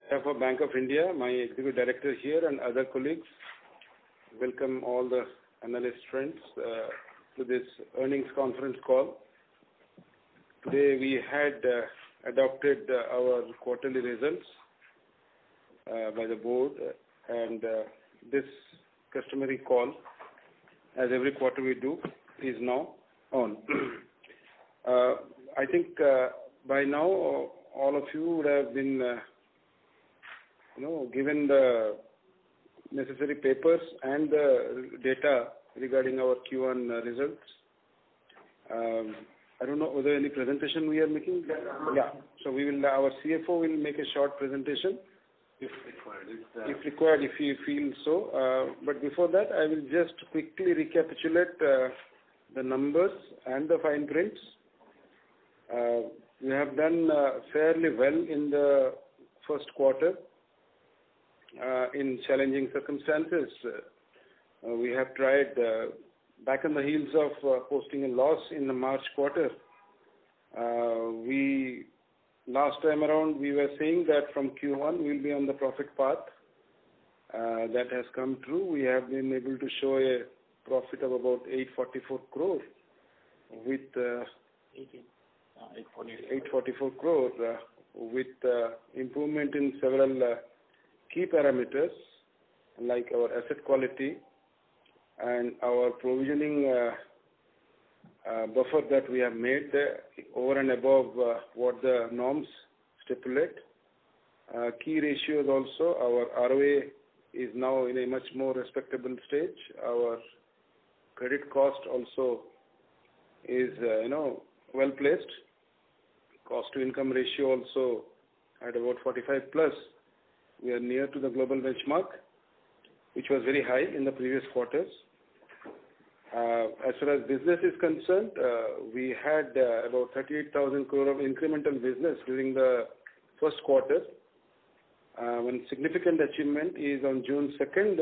For Bank of India, my Executive Director here and other colleagues, welcome all the analyst friends to this earnings conference call. Today we had adopted our quarterly results by the board, and this customary call, as every quarter we do, is now on. I think by now all of you would have been given the necessary papers and the data regarding our Q1 results. I don't know whether any presentation we are making. Yeah. So our CFO will make a short presentation if required, if he feels so. But before that, I will just quickly recapitulate the numbers and the fine prints. We have done fairly well in the first quarter. In challenging circumstances, we have tried back on the heels of posting a loss in the March quarter. Last time around we were saying that from Q1 we'll be on the profit path. That has come true. We have been able to show a profit of about 844 crore with 844 crore with improvement in several key parameters like our asset quality and our provisioning buffer that we have made over and above what the norms stipulate. Key ratios also, our ROA is now in a much more respectable stage. Our credit cost also is well placed. Cost to income ratio also at about 45 plus. We are near to the global benchmark, which was very high in the previous quarters. As far as business is concerned, we had about 38,000 crore of incremental business during the first quarter. One significant achievement is on June 2nd,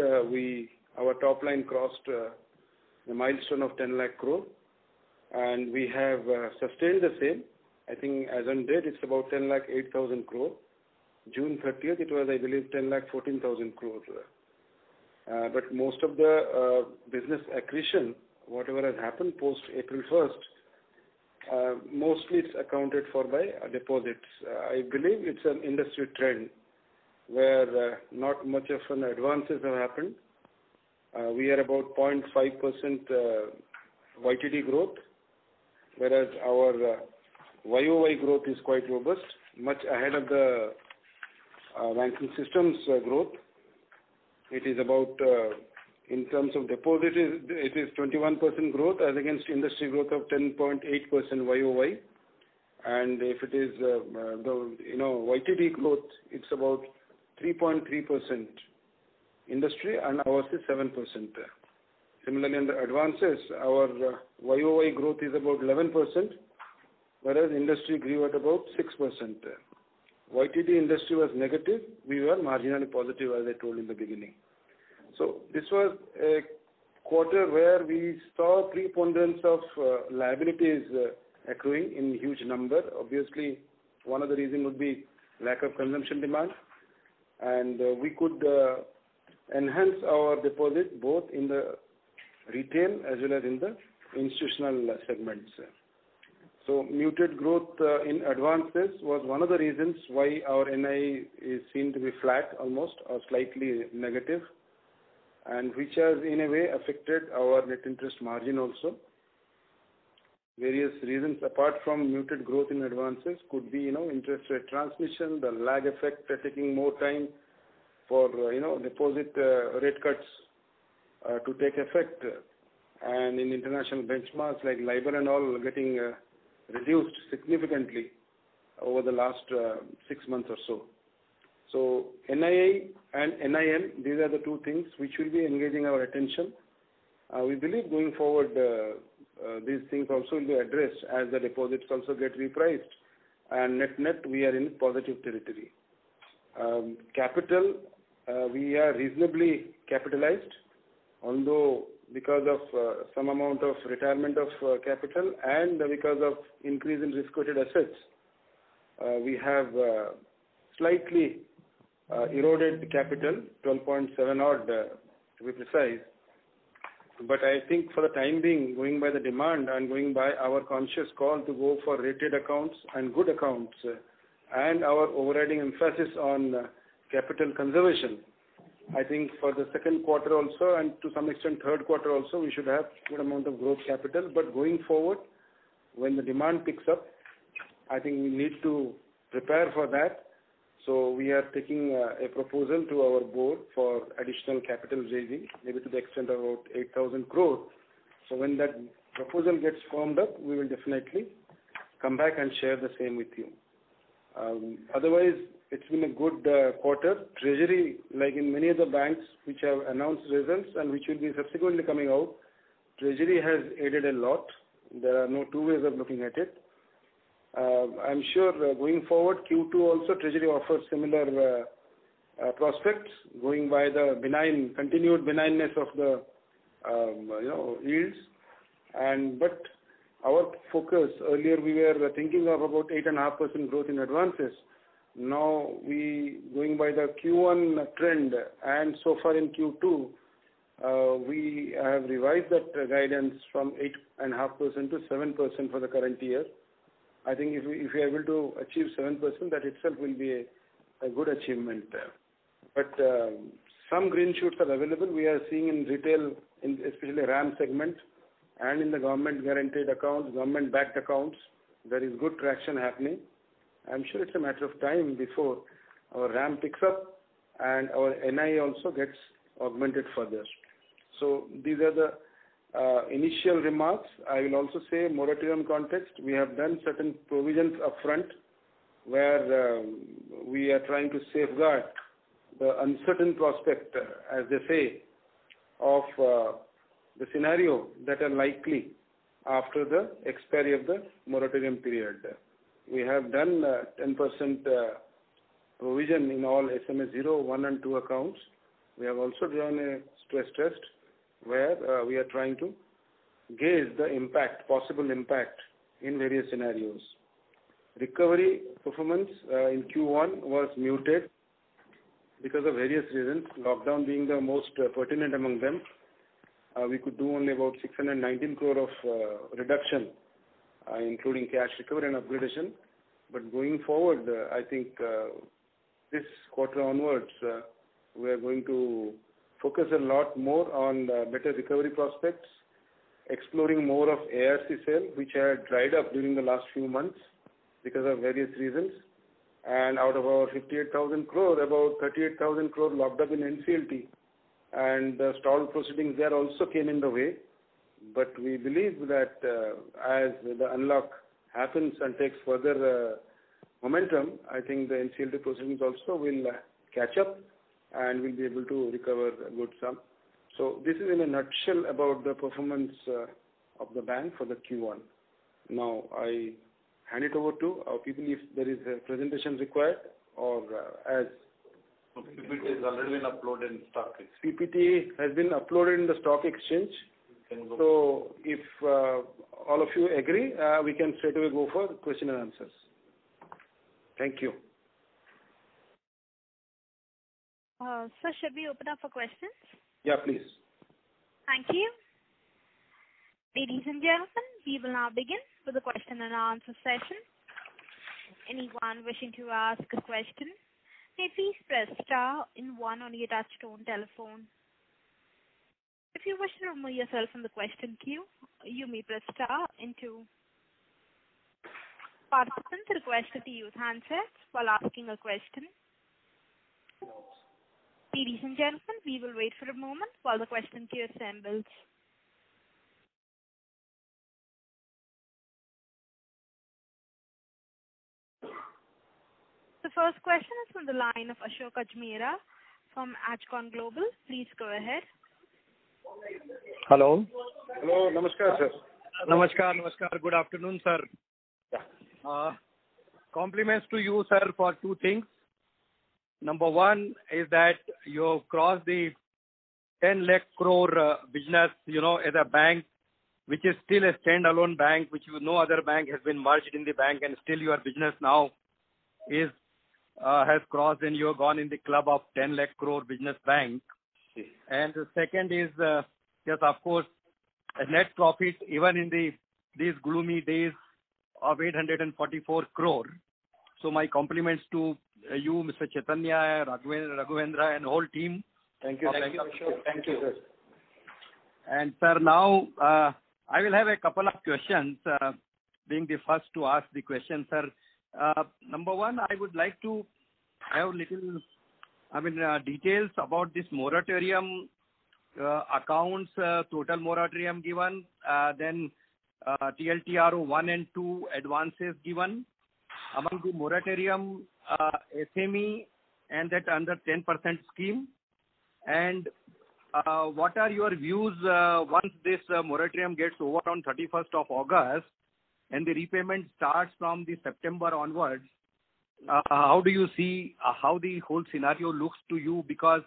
our top line crossed the milestone of 10 lakh crore, and we have sustained the same. I think as on date, it's about 10 lakh 8,000 crore. June 30th, it was, I believe, 10 lakh 14,000 crore. But most of the business accretion, whatever has happened post April 1st, mostly it's accounted for by deposits. I believe it's an industry trend where not much of an advances have happened. We are about 0.5% YTD growth, whereas our YOY growth is quite robust, much ahead of the banking system's growth. It is about, in terms of deposit, it is 21% growth as against industry growth of 10.8% YOY. And if it is YTD growth, it's about 3.3% industry, and ours is 7%. Similarly, in the advances, our YOY growth is about 11%, whereas industry grew at about 6%. YTD industry was negative. We were marginally positive, as I told in the beginning. So this was a quarter where we saw preponderance of liabilities accruing in huge number. Obviously, one of the reasons would be lack of consumption demand, and we could enhance our deposit both in the retail as well as in the institutional segments. So muted growth in advances was one of the reasons why our NII seemed to be flat almost or slightly negative, and which has in a way affected our net interest margin also. Various reasons apart from muted growth in advances could be interest rate transmission, the lag effect taking more time for deposit rate cuts to take effect, and in international benchmarks like LIBOR and all getting reduced significantly over the last 6 months or so. So NII and NIM, these are the two things which will be engaging our attention. We believe going forward these things also will be addressed as the deposits also get repriced, and net we are in positive territory. Capital, we are reasonably capitalized, although because of some amount of retirement of capital and because of increase in risk-weighted assets, we have slightly eroded capital, 12.7 odd to be precise. But I think for the time being, going by the demand and going by our conscious call to go for rated accounts and good accounts and our overriding emphasis on capital conservation, I think for the second quarter also and to some extent third quarter also, we should have good amount of growth capital. But going forward, when the demand picks up, I think we need to prepare for that. So we are taking a proposal to our board for additional capital raising, maybe to the extent of about 8,000 crore. So when that proposal gets formed up, we will definitely come back and share the same with you. Otherwise, it's been a good quarter. Treasury, like in many other banks which have announced results and which will be subsequently coming out, Treasury has aided a lot. There are no two ways of looking at it. I'm sure going forward, Q2 also Treasury offers similar prospects, going by the continued benignness of the yields. But our focus earlier, we were thinking of about 8.5% growth in advances. Now going by the Q1 trend and so far in Q2, we have revised that guidance from 8.5% to 7% for the current year. I think if we are able to achieve 7%, that itself will be a good achievement. But some green shoots are available. We are seeing in retail, especially RAM segment, and in the government guaranteed accounts, government backed accounts, there is good traction happening. I'm sure it's a matter of time before our RAM picks up and our NI also gets augmented further. So these are the initial remarks. I will also say, moratorium context, we have done certain provisions upfront where we are trying to safeguard the uncertain prospect, as they say, of the scenario that are likely after the expiry of the moratorium period. We have done 10% provision in all SMA 0, 1 and 2 accounts. We have also done a stress test where we are trying to gauge the impact, possible impact in various scenarios. Recovery performance in Q1 was muted because of various reasons, lockdown being the most pertinent among them. We could do only about 619 crore of reduction, including cash recovery and upgradation. But going forward, I think this quarter onwards, we are going to focus a lot more on better recovery prospects, exploring more of ARC sale, which had dried up during the last few months because of various reasons. And out of our 58,000 crore, about 38,000 crore locked up in NCLT. And the stalled proceedings there also came in the way. But we believe that as the unlock happens and takes further momentum, I think the NCLT proceedings also will catch up and we'll be able to recover a good sum. So this is in a nutshell about the performance of the bank for the Q1. Now I hand it over to our people if there is a presentation required or as PPT has already been uploaded in stock exchange. PPT has been uploaded in the stock exchange. So if all of you agree, we can straight away go for question and answers. Thank you. Sir, should we open up for questions? Yeah, please. Thank you. Ladies and gentlemen, we will now begin with the question and answer session. Anyone wishing to ask a question, may please press star and 1 on your touchtone telephone. If you wish to remove yourself from the question queue, you may press star and 2. Participants are requested to use handsets while asking a question. Ladies and gentlemen, we will wait for a moment while the question queue assembles. The first question is from the line of Ashok Ajmera from Ajcon Global. Please go ahead. Hello. Hello, namaskar, sir. Namaskar. Good afternoon, sir. Yeah. Compliments to you, sir, for two things. Number one is that you have crossed the 10 lakh crore business, as a bank, which is still a standalone bank, which no other bank has been merged in the bank, and still your business now is has crossed and you have gone in the club of 10 lakh crore business bank. Yes. And the second is, yes, of course, a net profit even in these gloomy days of 844 crore. So my compliments to you, Mr. Chaitanya, Raghavendra, and whole team. Thank you. Thank you, Ashok. Thank you. Sir. And sir, now I will have a couple of questions, being the first to ask the question, sir. Number one, I would like to have little, details about this moratorium accounts, total moratorium given, then TLTRO 1 and 2 advances given. Among the moratorium, SME and that under 10% scheme. And what are your views once this moratorium gets over on 31st of August and the repayment starts from the September onwards? How do you see how the whole scenario looks to you? Because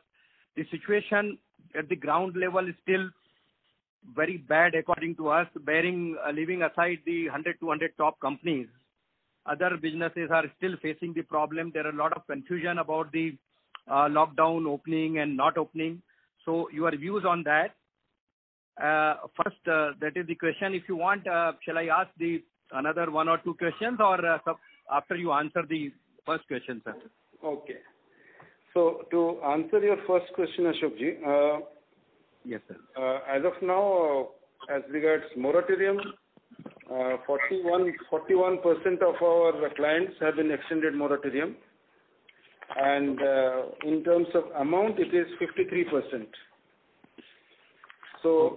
the situation at the ground level is still very bad according to us, leaving aside the 100, 200 top companies. Other businesses are still facing the problem. There are a lot of confusion about the lockdown opening and not opening. So your views on that. First, that is the question. If you want, shall I ask another one or two questions, or after you answer the first question, sir? Okay. So to answer your first question, Ashokji, yes, sir. As of now, as regards moratorium, 41% of our clients have been extended moratorium, and in terms of amount, it is 53%. So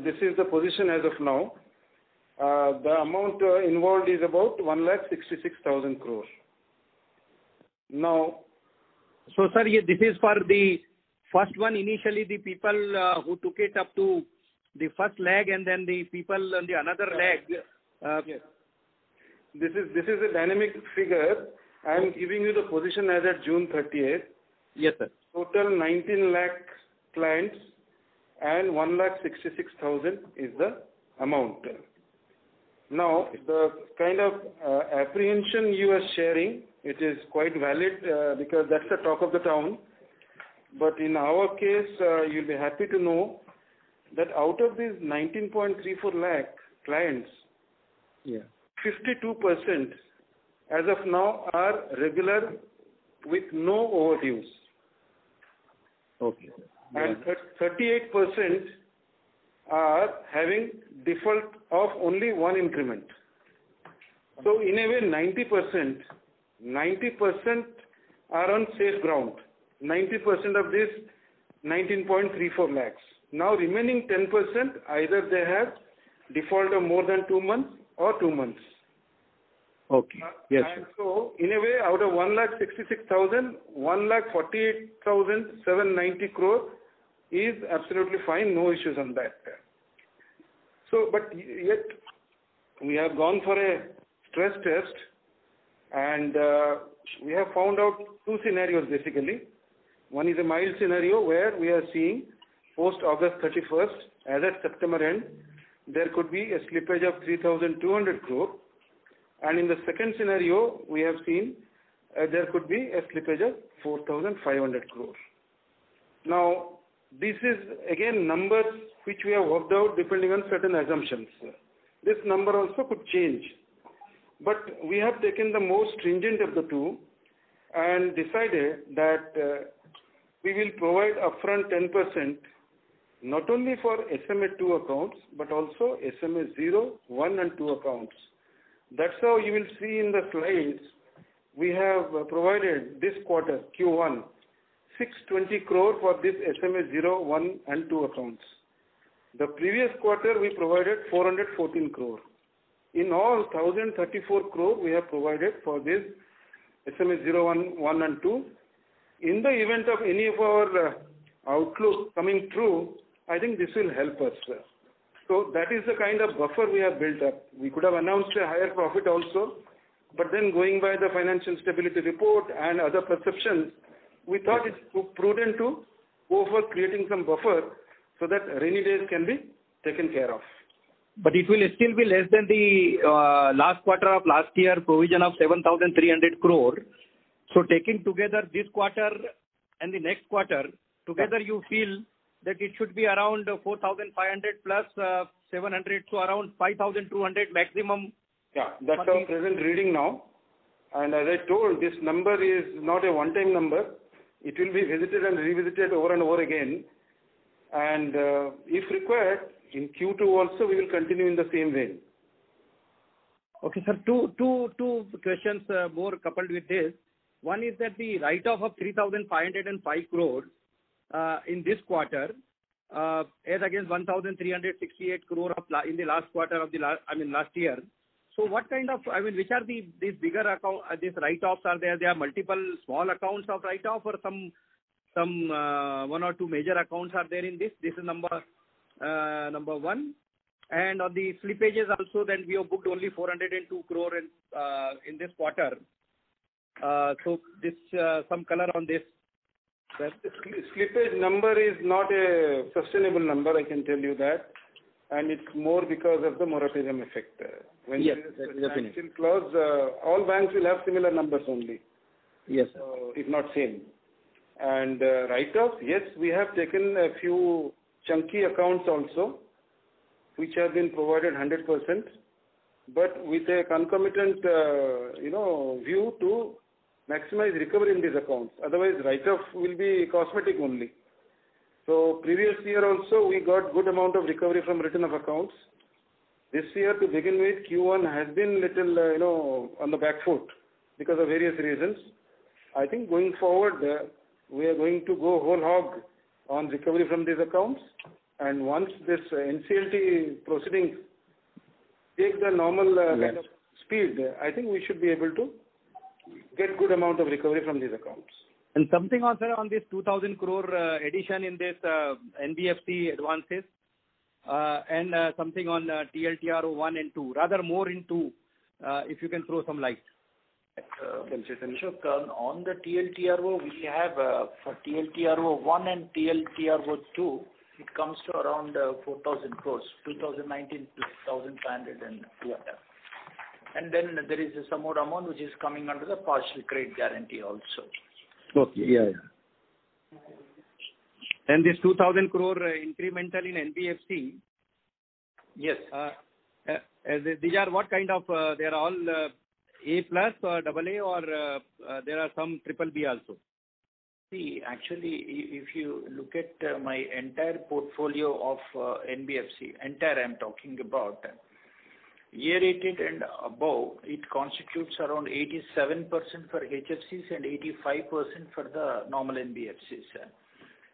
this is the position as of now. The amount involved is about 1,66,000 crore. Now, so sir, this is for the first one. Initially, the people who took it up to the first leg, and then the people on the another leg. Yes. This is a dynamic figure. I am giving you the position as at June 30th. Yes, sir. Total 19 lakh clients and 1,66,000 is the amount. Now, the kind of apprehension you are sharing, it is quite valid because that's the talk of the town. But in our case, you'll be happy to know that out of these 19.34 lakh clients, 52% as of now are regular with no overdues. Okay. And 38% are having default of only one increment. So in a way, 90% are on safe ground. 90% of this 19.34 lakhs. Now remaining 10%, either they have default of more than 2 months or 2 months. Okay. Yes. And so in a way, out of 1,66,000, 1,48,790 crore is absolutely fine, no issues on that. So, but yet we have gone for a stress test, and we have found out two scenarios basically. One is a mild scenario where we are seeing post August 31st, as at September end, there could be a slippage of 3,200 crore. And in the second scenario, we have seen there could be a slippage of 4,500 crore. Now, this is again numbers which we have worked out depending on certain assumptions. This number also could change. But we have taken the most stringent of the two and decided that we will provide upfront 10% not only for SMA 2 accounts but also SMA 0, 1 and 2 accounts. That's how you will see in the slides we have provided this quarter Q1 620 crore for this SMA 0, 1 and 2 accounts. The previous quarter we provided 414 crore. In all 1,034 crore we have provided for this SMA 0, 1 and 2. In the event of any of our outlook coming true, I think this will help us. So that is the kind of buffer we have built up. We could have announced a higher profit also, but then going by the financial stability report and other perceptions, we thought it's prudent to go for creating some buffer so that rainy days can be taken care of. But it will still be less than the last quarter of last year provision of 7,300 crore. So taking together this quarter and the next quarter, together you feel that it should be around 4,500 plus 700, so around 5,200 maximum. Yeah, that's our present reading now. And as I told, this number is not a one-time number. It will be visited and revisited over and over again. And if required, in Q2 also, we will continue in the same vein. Okay, sir. Two questions more coupled with this. One is that the write-off of 3,505 crores in this quarter, as against 1,368 crore in the last quarter of last year. So what kind of, which are these bigger account, these write-offs are there? There are multiple small accounts of write-off, or some one or two major accounts are there in this? This is number one. And on the slippages also, then we have booked only 402 crore in this quarter. So this some color on this. The slippage number is not a sustainable number, I can tell you that. And it's more because of the moratorium effect. When yes, there is a standstill clause, all banks will have similar numbers only. Yes, sir. If not same. And write-off, yes, we have taken a few chunky accounts also, which have been provided 100%, but with a concomitant, view to maximize recovery in these accounts. Otherwise, write-off will be cosmetic only. So previous year also, we got good amount of recovery from written-off accounts. This year, to begin with, Q1 has been little, on the back foot because of various reasons. I think going forward, we are going to go whole hog on recovery from these accounts. And once this NCLT proceedings take the normal kind of speed, I think we should be able to get good amount of recovery from these accounts. And something also on this 2,000 crore addition in this NBFC advances, and something on TLTRO 1 and 2, rather more in 2, if you can throw some light. On the TLTRO, we have for TLTRO 1 and TLTRO 2, it comes to around 4,000 crores, 2019 1,500 and whatever. And then there is some more amount which is coming under the partial credit guarantee also. Okay, yeah. And this 2,000 crore incremental in NBFC. Yes. These are what kind of, they are all A plus or AA, or there are some BBB also? See, actually, if you look at my entire portfolio of NBFC, I'm talking about, A rated and above, it constitutes around 87% for HFCs and 85% for the normal NBFCs.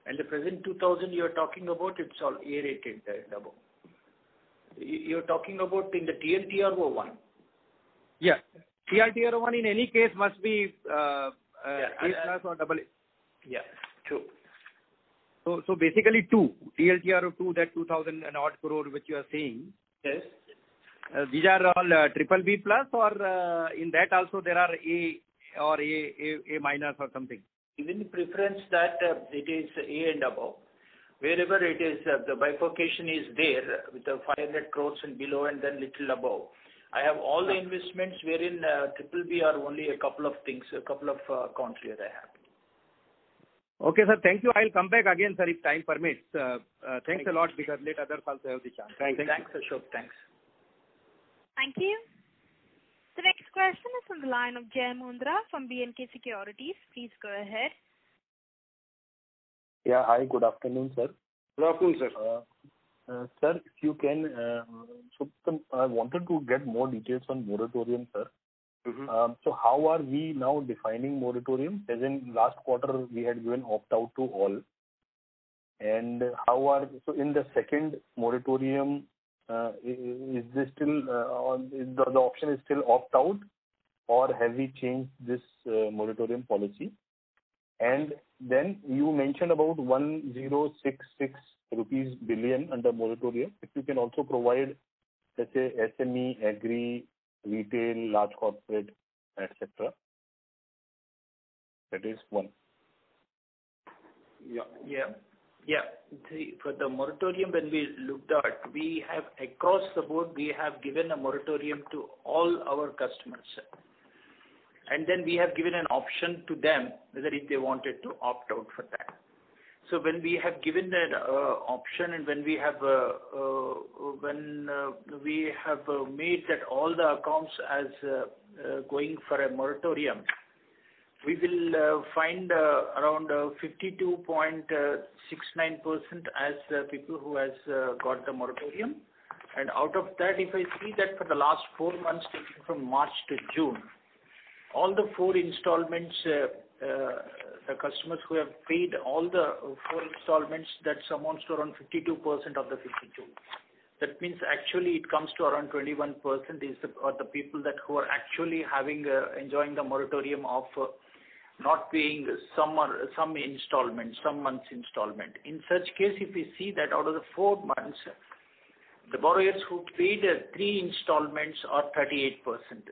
And the present 2,000 you are talking about, it's all A rated and above. You're talking about in the TLTRO 1. Yeah. TLTRO 1 in any case must be A plus or AA. Yeah, true. So basically 2, TLTRO 2, that 2,000 and odd crore which you are saying. Yes. These are all BBB plus, or in that also there are A or A minus or something? Even preference that it is A and above. Wherever it is, the bifurcation is there with the 500 crores and below and then little above. I have all the investments wherein BBB are only a couple of things, a couple of accounts where I have. Okay, sir. Thank you. I'll come back again, sir, if time permits. Thanks a lot, because let others also have the chance. Thanks, Ashok. Thanks. Thank you. The next question is from the line of Jai Mundra from B&K Securities. Please go ahead. Yeah, hi, good afternoon, sir. Good afternoon, sir. Sir, if you can, I wanted to get more details on moratorium, sir. Mm-hmm. So how are we now defining moratorium? As in last quarter, we had given opt-out to all. And so in the second moratorium, is this still, the option is still opt-out, or have we changed this moratorium policy? And then you mentioned about 1,066 rupees billion under moratorium. If you can also provide, let's say, SME, agri, retail, large corporate, etc. That is one. Yeah. See, for the moratorium, when we looked at, we have across the board, we have given a moratorium to all our customers. and then we have given an option to them whether if they wanted to opt out for that. So when we have given that option, and when we have made that all the accounts as going for a moratorium, we will find around 52.69% as people who has got the moratorium. And out of that, if I see that for the last 4 months, taking from March to June, all the 4 installments, the customers who have paid all the 4 installments, that amounts to around 52% of the 52. That means actually it comes to around 21% are the people that who are actually having enjoying the moratorium of not paying some installment, some month's installment. In such case, if we see that out of the 4 months, the borrowers who paid 3 installments are 38%.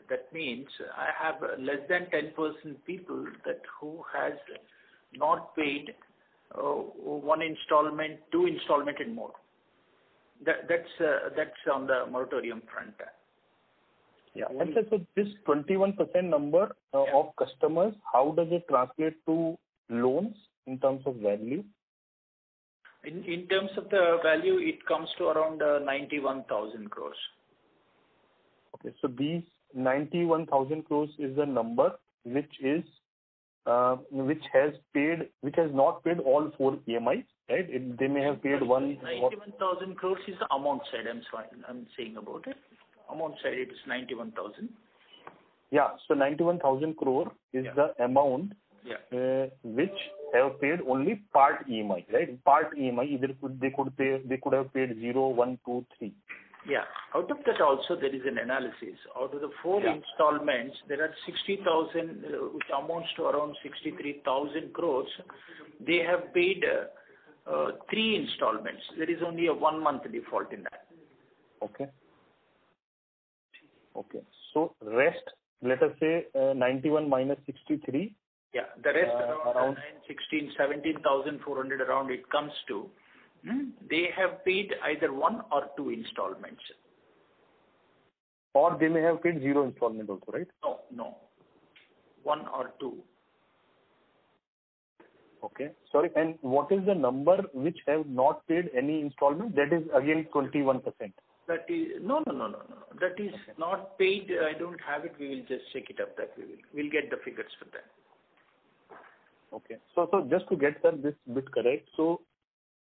That means I have less than 10% people that who has not paid 1 installment, 2 installment and more. That's on the moratorium front. Yeah. And so this 21% number of customers, how does it translate to loans in terms of value? In terms of the value, it comes to around 91,000 crores. Okay, so these 91,000 crores is the number which is which has not paid all 4 EMIs, right? They may have paid one. 91,000 crores is the amount side. I'm saying about it. Amount side, it is 91,000. Yeah, so 91,000 crore is the amount which have paid only part EMI, right? Part EMI, they could have paid 0, 1, 2, 3. Yeah. Out of that also there is an analysis. Out of the 4 installments, there are 60,000, which amounts to around 63,000 crores. They have paid 3 installments. There is only a 1 month default in that. Okay. Okay. So rest, let us say 91 minus 63. Yeah, the rest around 17,400 around it comes to. They have paid either 1 or 2 installments. Or they may have paid 0 installment also, right? No. 1 or 2. Okay. Sorry, and what is the number which have not paid any installment? That is again 21%. That is no. That is not paid. I don't have it. We will just check it up. That we'll get the figures for that. Okay. So just to get this bit correct, so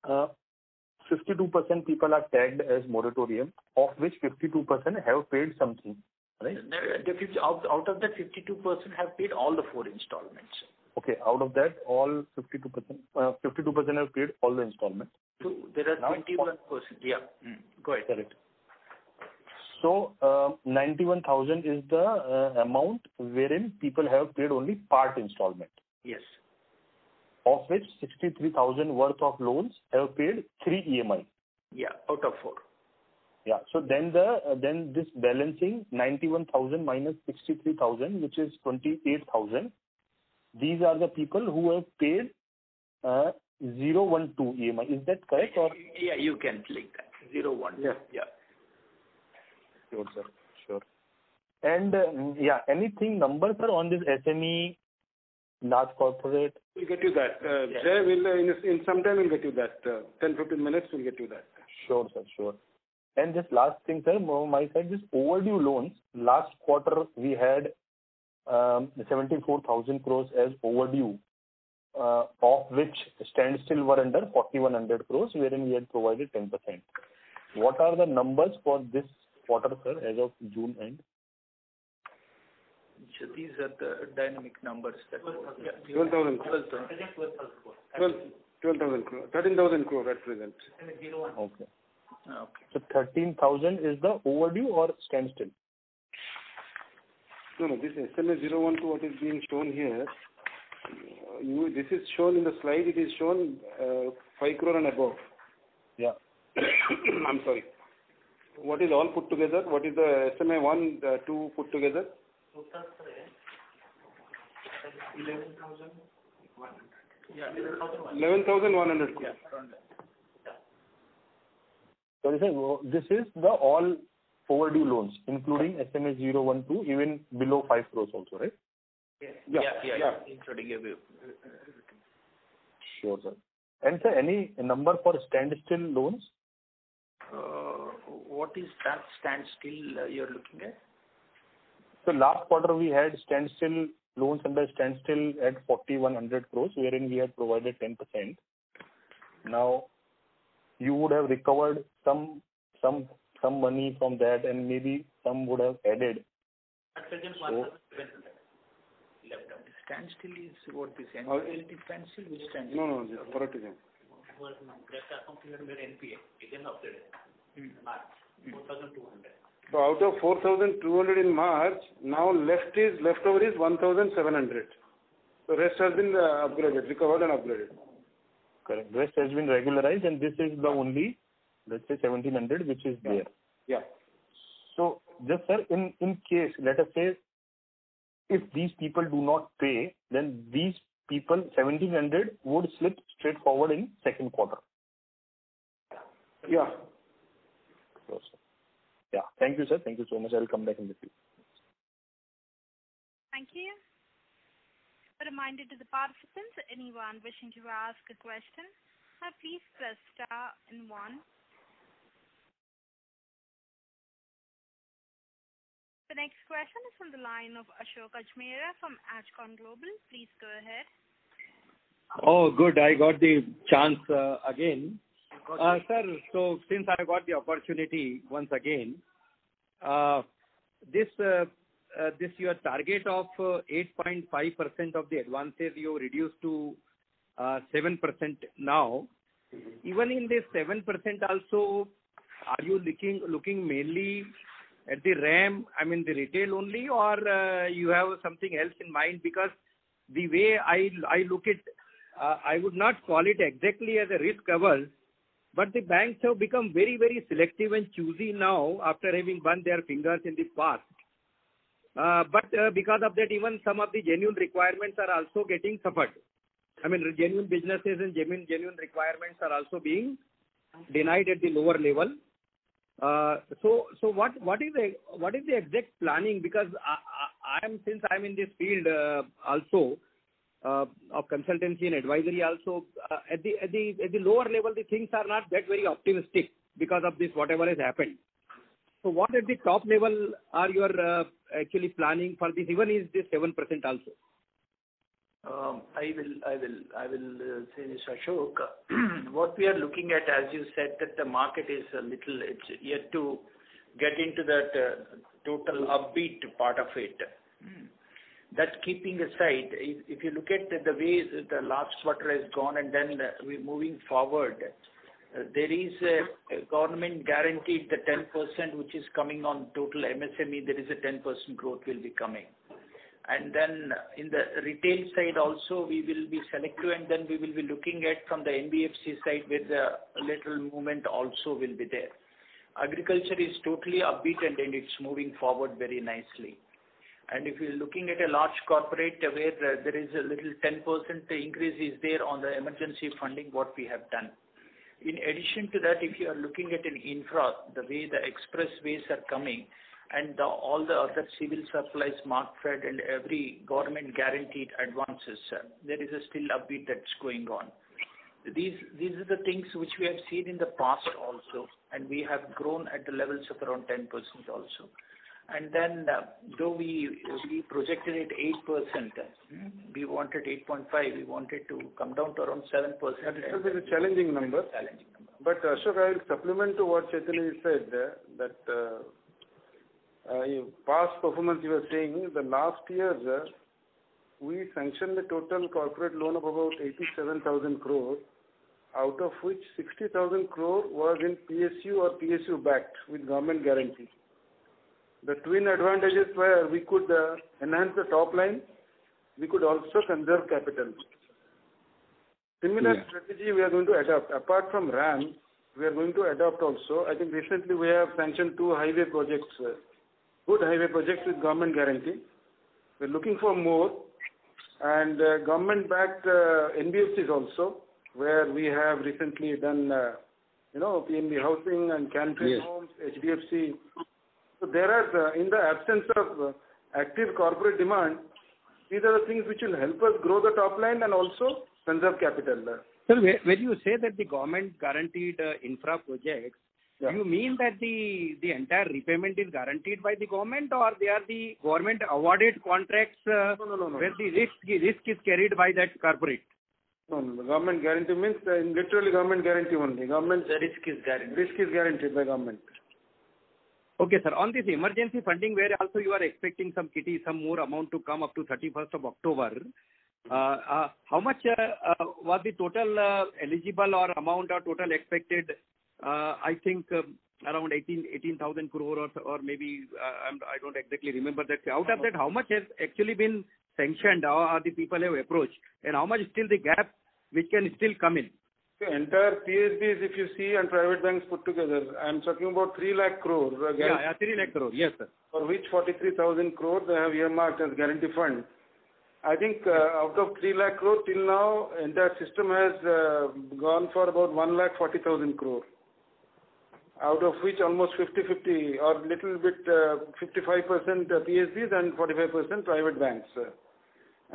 52% people are tagged as moratorium, of which 52% have paid something, right? Out of that, 52% have paid all the 4 installments. Okay. Out of that, all 52% have paid all the installments. So there are 21%. Yeah. Go ahead. Correct. So 91,000 is the amount wherein people have paid only part installment. Yes. Of which 63,000 worth of loans have paid 3 EMI. Yeah, out of 4. Yeah. So then this balancing 91,000 minus 63,000, which is 28,000. These are the people who have paid 0, 1, 2 EMI. Is that correct? Or yeah, you can click that 0, 1. Yeah. Sure, sir. Sure. And anything numbers, sir, on this SME, large corporate? We'll get you that. Jay will in some time we'll get you that. 10-15 minutes we'll get you that. Sure, sir. Sure. And just last thing, sir, on my side, this overdue loans. Last quarter we had 74,000 crores as overdue, of which standstill were under 4,100 crores, wherein we had provided 10%. What are the numbers for this quarter, sir, as of June end? So these are the dynamic numbers. 12,000 crores. 12,000 crores. 13,000 crores at present. Okay. So 13,000 is the overdue or standstill? No, this SMA 012 what is being shown here, this is shown in the slide, it is shown 5 crore and above. Yeah. I'm sorry. What is all put together? What is the SMA 1, 2 put together? 11,100. Yeah, 11,100 crores. So this is the all overdue loans, including SMA 012, even below 5 crores also, right? Yeah. Including every. Sure, sir. And sir, any number for standstill loans? What is that standstill you're looking at? So last quarter we had standstill loans under standstill at 4,100 crores, wherein we had provided 10%. Now, you would have recovered some money from that, and maybe some would have added. So, Standstill is what is NCLT standstill? Which standstill? No, correct again. So out of 4,200 in March, now leftover is 1,700. The rest has been upgraded, recovered and upgraded. correct. Rest has been regularized, and this is the only, let's say, 1,700 which is there. Yeah. So, just sir, in case, let us say, if these people do not pay, then these people, 1,700 would slip straight forward in second quarter. Yeah. Sure, sir. Yeah. Thank you, sir. Thank you so much. I will come back in the queue. Thank you. A reminder to the participants, anyone wishing to ask a question, please press star and 1. The next question is from the line of Ashok Ajmera from Ajcon Global. Please go ahead. Oh, good. I got the chance again. Sir, so since I got the opportunity once again, this your target of 8.5% of the advances you reduced to 7% now. Even in this 7% also, are you looking mainly at the RAM, I mean the retail only, or you have something else in mind? Because the way I look at, I would not call it exactly as a risk averse, but the banks have become very, very selective and choosy now after having burned their fingers in the past. But because of that, even some of the genuine requirements are also getting suffered. I mean, genuine businesses and genuine requirements are also being denied at the lower level. So what is the exact planning? Because since I'm in this field also of consultancy and advisory also, at the lower level the things are not that very optimistic because of this whatever has happened. So what at the top level are you actually planning for this? Even is this 7% also? I will say this, Ashok. What we are looking at, as you said, that the market is it's yet to get into that total upbeat part of it. That keeping aside, if you look at the way the last quarter has gone and then we're moving forward, there is a government guaranteed the 10% which is coming on total MSME, there is a 10% growth will be coming. And then in the retail side also we will be selective, and then we will be looking at from the NBFC side where the little movement also will be there. Agriculture is totally upbeat and it's moving forward very nicely. And if you're looking at a large corporate where there is a little 10% increase is there on the emergency funding what we have done. In addition to that, if you are looking at an infra, the way the expressways are coming and all the other civil supplies, Markfed and every government guaranteed advances, there is a still upbeat that's going on. These are the things which we have seen in the past also, and we have grown at the levels of around 10% also. And then though we projected it 8%, we wanted 8.5, we wanted to come down to around 7%. That is a challenging number. But Ashok, I will supplement to what Chaitanya said, that past performance you were saying, the last year we sanctioned the total corporate loan of about 87,000 crore, out of which 60,000 crore was in PSU or PSU backed with government guarantee. The twin advantages were we could enhance the top line, we could also conserve capital. Similar strategy we are going to adopt. Apart from RAM, we are going to adopt also. I think recently we have sanctioned 2 highway projects, good highway projects with government guarantee. We are looking for more, and government-backed NBFCs also, where we have recently done, PNB Housing and Canfin Homes, HDFC. So there are, in the absence of active corporate demand, These are the things which will help us grow the top line and also conserve capital. Sir, when you say that the government guaranteed infra projects, do you mean that the entire repayment is guaranteed by the government, or they are the government awarded contracts No. where the risk is carried by that corporate? No. The government guarantee means literally government guarantee only. The risk is guaranteed. Risk is guaranteed by government. Okay, sir. On this emergency funding, where also you are expecting some more amount to come up to 31st of October, how much was the total eligible or amount or total expected? I think around 18,000 crore or maybe I don't exactly remember that. Out of that, how much has actually been sanctioned or the people have approached, and how much is still the gap which can still come in? The entire PSBs, if you see, and private banks put together, I'm talking about 3 lakh crore. 3 lakh crore, yes, sir. For which 43,000 crore they have earmarked as guarantee fund. I think out of 3 lakh crore till now, entire system has gone for about 1,40,000 crore. Out of which almost 50-50 or little bit 55% PSBs and 45% private banks.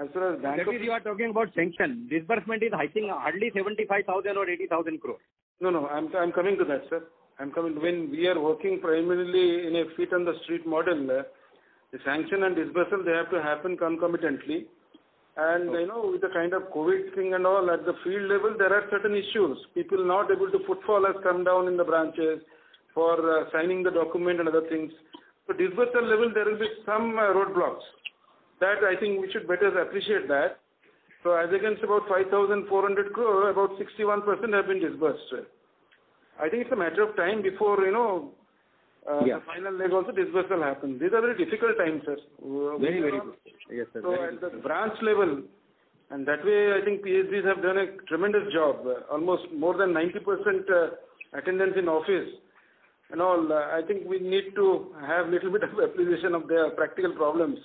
As far as That is, you are talking about sanction. Disbursement is, I think, hardly 75,000 or 80,000 crore. No, I'm coming to that, sir. When we are working primarily in a feet on the street model, the sanction and disbursal, they have to happen concomitantly. And, with the kind of COVID thing and all, at the field level, there are certain issues. People not able to footfall has come down in the branches for signing the document and other things. So disbursal level, there will be some roadblocks. That I think we should better appreciate that. So as against about 5,400 crore, about 61% have been disbursed. I think it's a matter of time before, the final leg also disbursal happens. These are very difficult times, sir. Very good. Yes, sir. So at the branch level, and that way I think PSBs have done a tremendous job. Almost more than 90% attendance in office and all. I think we need to have little bit of appreciation of their practical problems.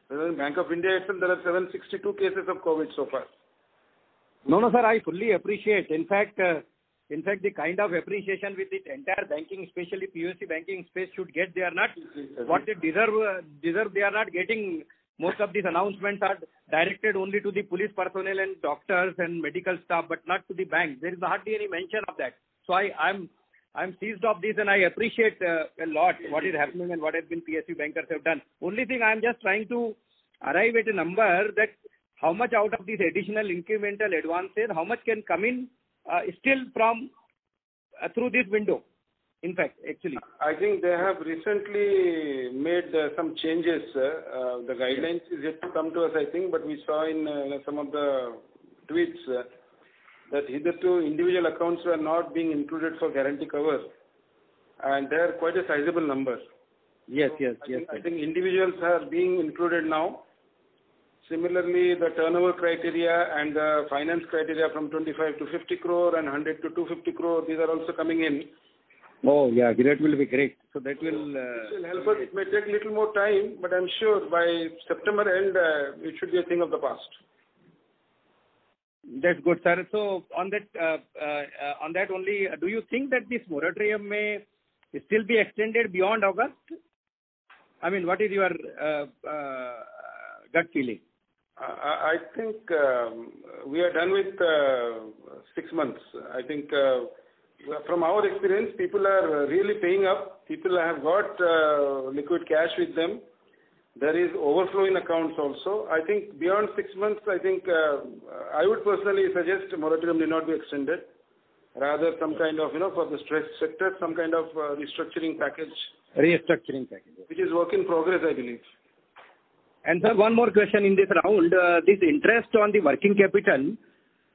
In Bank of India itself, there are 762 cases of COVID so far. No, sir, I fully appreciate. In fact, the kind of appreciation with the entire banking, especially POSP banking space should get, they are not what they deserve. They are not getting. Most of these announcements are directed only to the police personnel and doctors and medical staff, but not to the bank. There is hardly any mention of that. So I'm seized of this, and I appreciate a lot what is happening and what has been PSU bankers have done. Only thing I'm just trying to arrive at a number that how much out of these additional incremental advances, how much can come in still from through this window. In fact, actually, I think they have recently made some changes. The guidelines is yet to come to us, I think, but we saw in some of the tweets that hitherto individual accounts were not being included for guarantee cover, and they are quite a sizable number. Yes. I think individuals are being included now. Similarly, the turnover criteria and the finance criteria from 25 to 50 crore and 100 to 250 crore, these are also coming in. Oh, yeah, that will be great. So that will help us. It may take a little more time, but I'm sure by September end, it should be a thing of the past. That's good, sir. So on that only, do you think that this moratorium may still be extended beyond August? I mean, what is your gut feeling? I think we are done with 6 months. I think from our experience, people are really paying up. People have got liquid cash with them. There is overflow in accounts also. I think beyond 6 months, I think I would personally suggest moratorium may not be extended. Rather, some kind of, for the stressed sector, some kind of restructuring package. Which is work in progress, I believe. And sir, one more question in this round. This interest on the working capital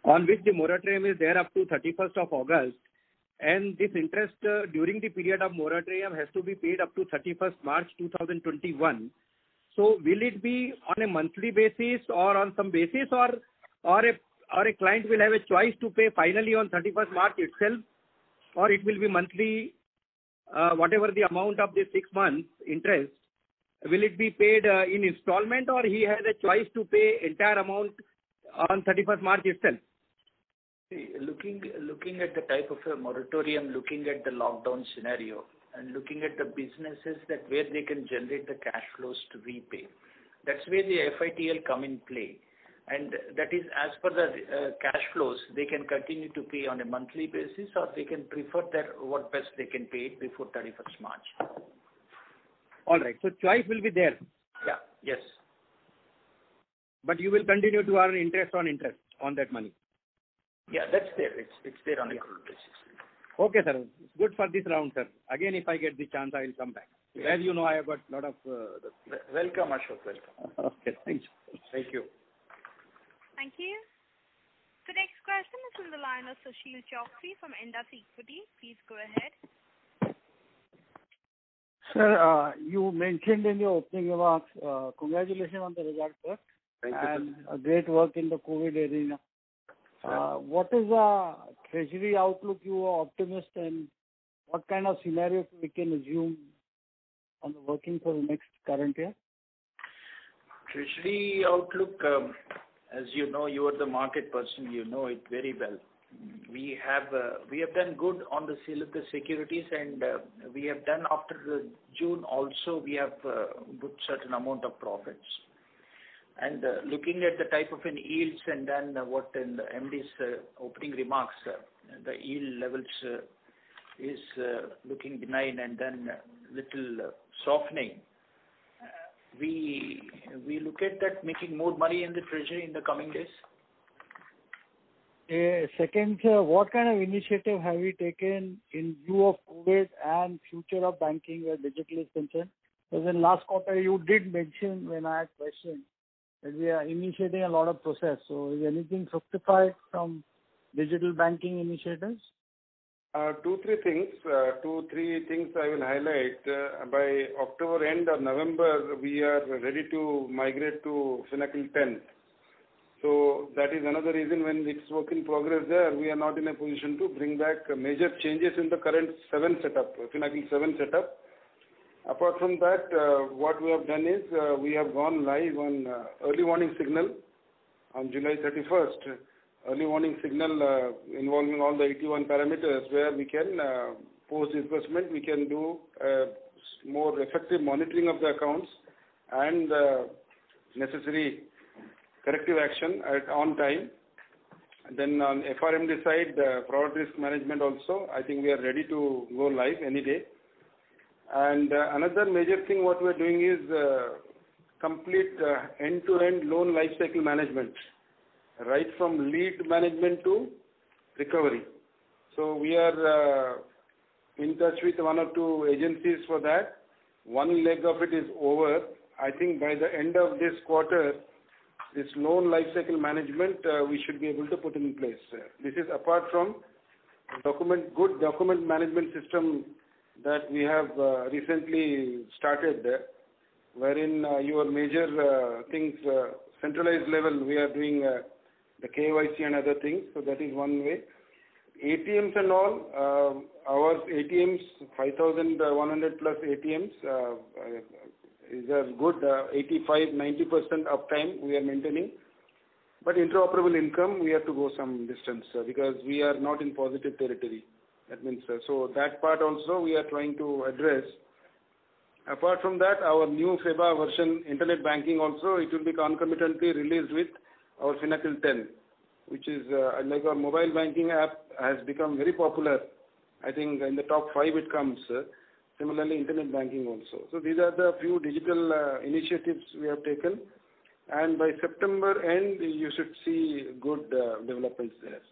on which the moratorium is there up to 31st of August, and this interest during the period of moratorium has to be paid up to 31st March 2021. So will it be on a monthly basis or on some basis, or a client will have a choice to pay finally on 31st March itself, or it will be monthly, whatever the amount of the 6 months interest, will it be paid in installment, or he has a choice to pay entire amount on 31st March itself? Looking at the type of a moratorium, looking at the lockdown scenario, and looking at the businesses that where they can generate the cash flows to repay, That's where the FITL come in play. And that is as per the cash flows, they can continue to pay on a monthly basis, or they can prefer that what best they can pay it before 31st March. All right. So choice will be there. Yeah, yes. But you will continue to earn interest on that money. Yeah, that's there. It's there on a accrual basis. Okay, sir. It's good for this round, sir. Again, if I get the chance, I will come back. As you know, I have got a lot of... Welcome, Ashok. Welcome. Okay, thank you. Thank you. Thank you. The next question is from the line of Sushil Choksey from Indus Equity. Please go ahead. Sir, you mentioned in your opening remarks, congratulations on the result, sir. Thank you, and a great work in the COVID arena. What is the treasury outlook? You are optimist, and what kind of scenario we can assume on the working for the next current year? Treasury outlook, as you know, you are the market person, you know it very well. We have done good on the sale of the securities, and we have done after June also, we have booked certain amount of profits. And looking at the type of yields and then what in the MD's opening remarks, the yield levels is looking benign and then little softening. We look at that making more money in the treasury in the coming days. Second, sir, what kind of initiative have you taken in view of COVID and future of banking where digital is concerned? Because in last quarter you did mention when I had questioned that we are initiating a lot of process. So is anything fructified from digital banking initiatives? Two, three things I will highlight. By October end or November, we are ready to migrate to Finacle 10. So that is another reason when it's work in progress there, we are not in a position to bring back major changes in the current 7 setup, Finacle 7 setup. Apart from that, what we have done is we have gone live on early warning signal on July 31st. Early warning signal involving all the 81 parameters where we can post disbursement, we can do more effective monitoring of the accounts and necessary corrective action on time. Then on FRMD side, fraud risk management also, I think we are ready to go live any day. And another major thing what we are doing is complete end-to-end loan life cycle management, right from lead management to recovery. So we are in touch with 1 or 2 agencies for that. One leg of it is over. I think by the end of this quarter, this loan life cycle management we should be able to put in place. This is apart from good document management system that we have recently started, wherein your major things, centralized level, we are doing the KYC and other things. So that is one way. ATMs and all, our ATMs, 5,100 plus ATMs, is a good 85-90% uptime we are maintaining. But interoperable income, we have to go some distance because we are not in positive territory. That means, so that part also we are trying to address. Apart from that, our new FEBA version, internet banking also, it will be concomitantly released with our Finacle 10, which is like our mobile banking app has become very popular. I think in the top 5 it comes. Similarly, internet banking also. So these are the few digital initiatives we have taken. And by September end, you should see good developments there.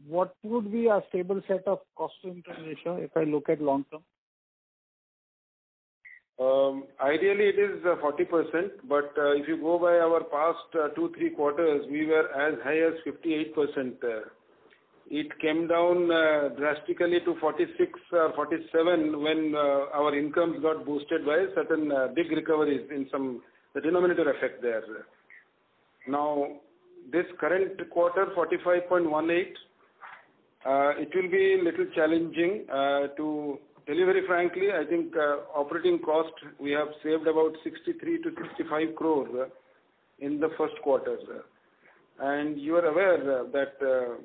What would be a stable set of cost-to-income ratio if I look at long term? Ideally, it is 40%, but if you go by our past 2-3 quarters, we were as high as 58%. It came down drastically to 46 or 47 when our incomes got boosted by certain big recoveries in the denominator effect there. Now, this current quarter, 45.18, it will be a little challenging to tell you very frankly. I think operating cost, we have saved about 63 to 65 crore in the first quarter. And you are aware that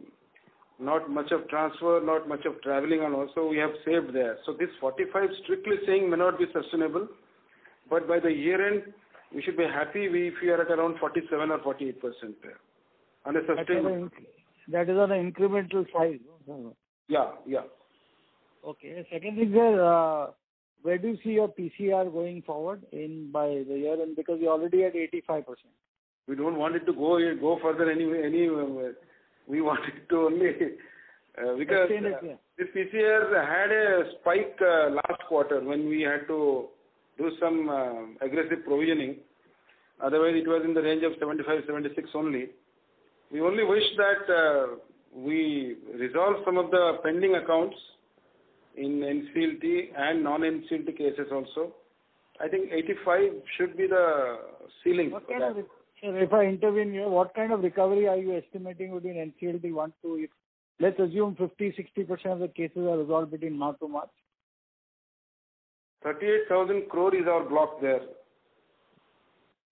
not much of transfer, not much of traveling, and also we have saved there. So this 45 strictly saying may not be sustainable. But by the year end, we should be happy if we are at around 47 or 48% on a sustained. That is on an incremental size. No? Yeah. Okay. Second thing, sir, where do you see your PCR going forward by the year end? Because you're already at 85%. We don't want it to go further anyway. We want it to only because this PCR had a spike last quarter when we had to do some aggressive provisioning. Otherwise, it was in the range of 75, 76 only. We only wish that we resolve some of the pending accounts in NCLT and non-NCLT cases also. I think 85 should be the ceiling. Sir, if I intervene here, what kind of recovery are you estimating within NCLT 1, 2? If, let's assume 50-60% of the cases are resolved between now to March. 38,000 crore is our block there.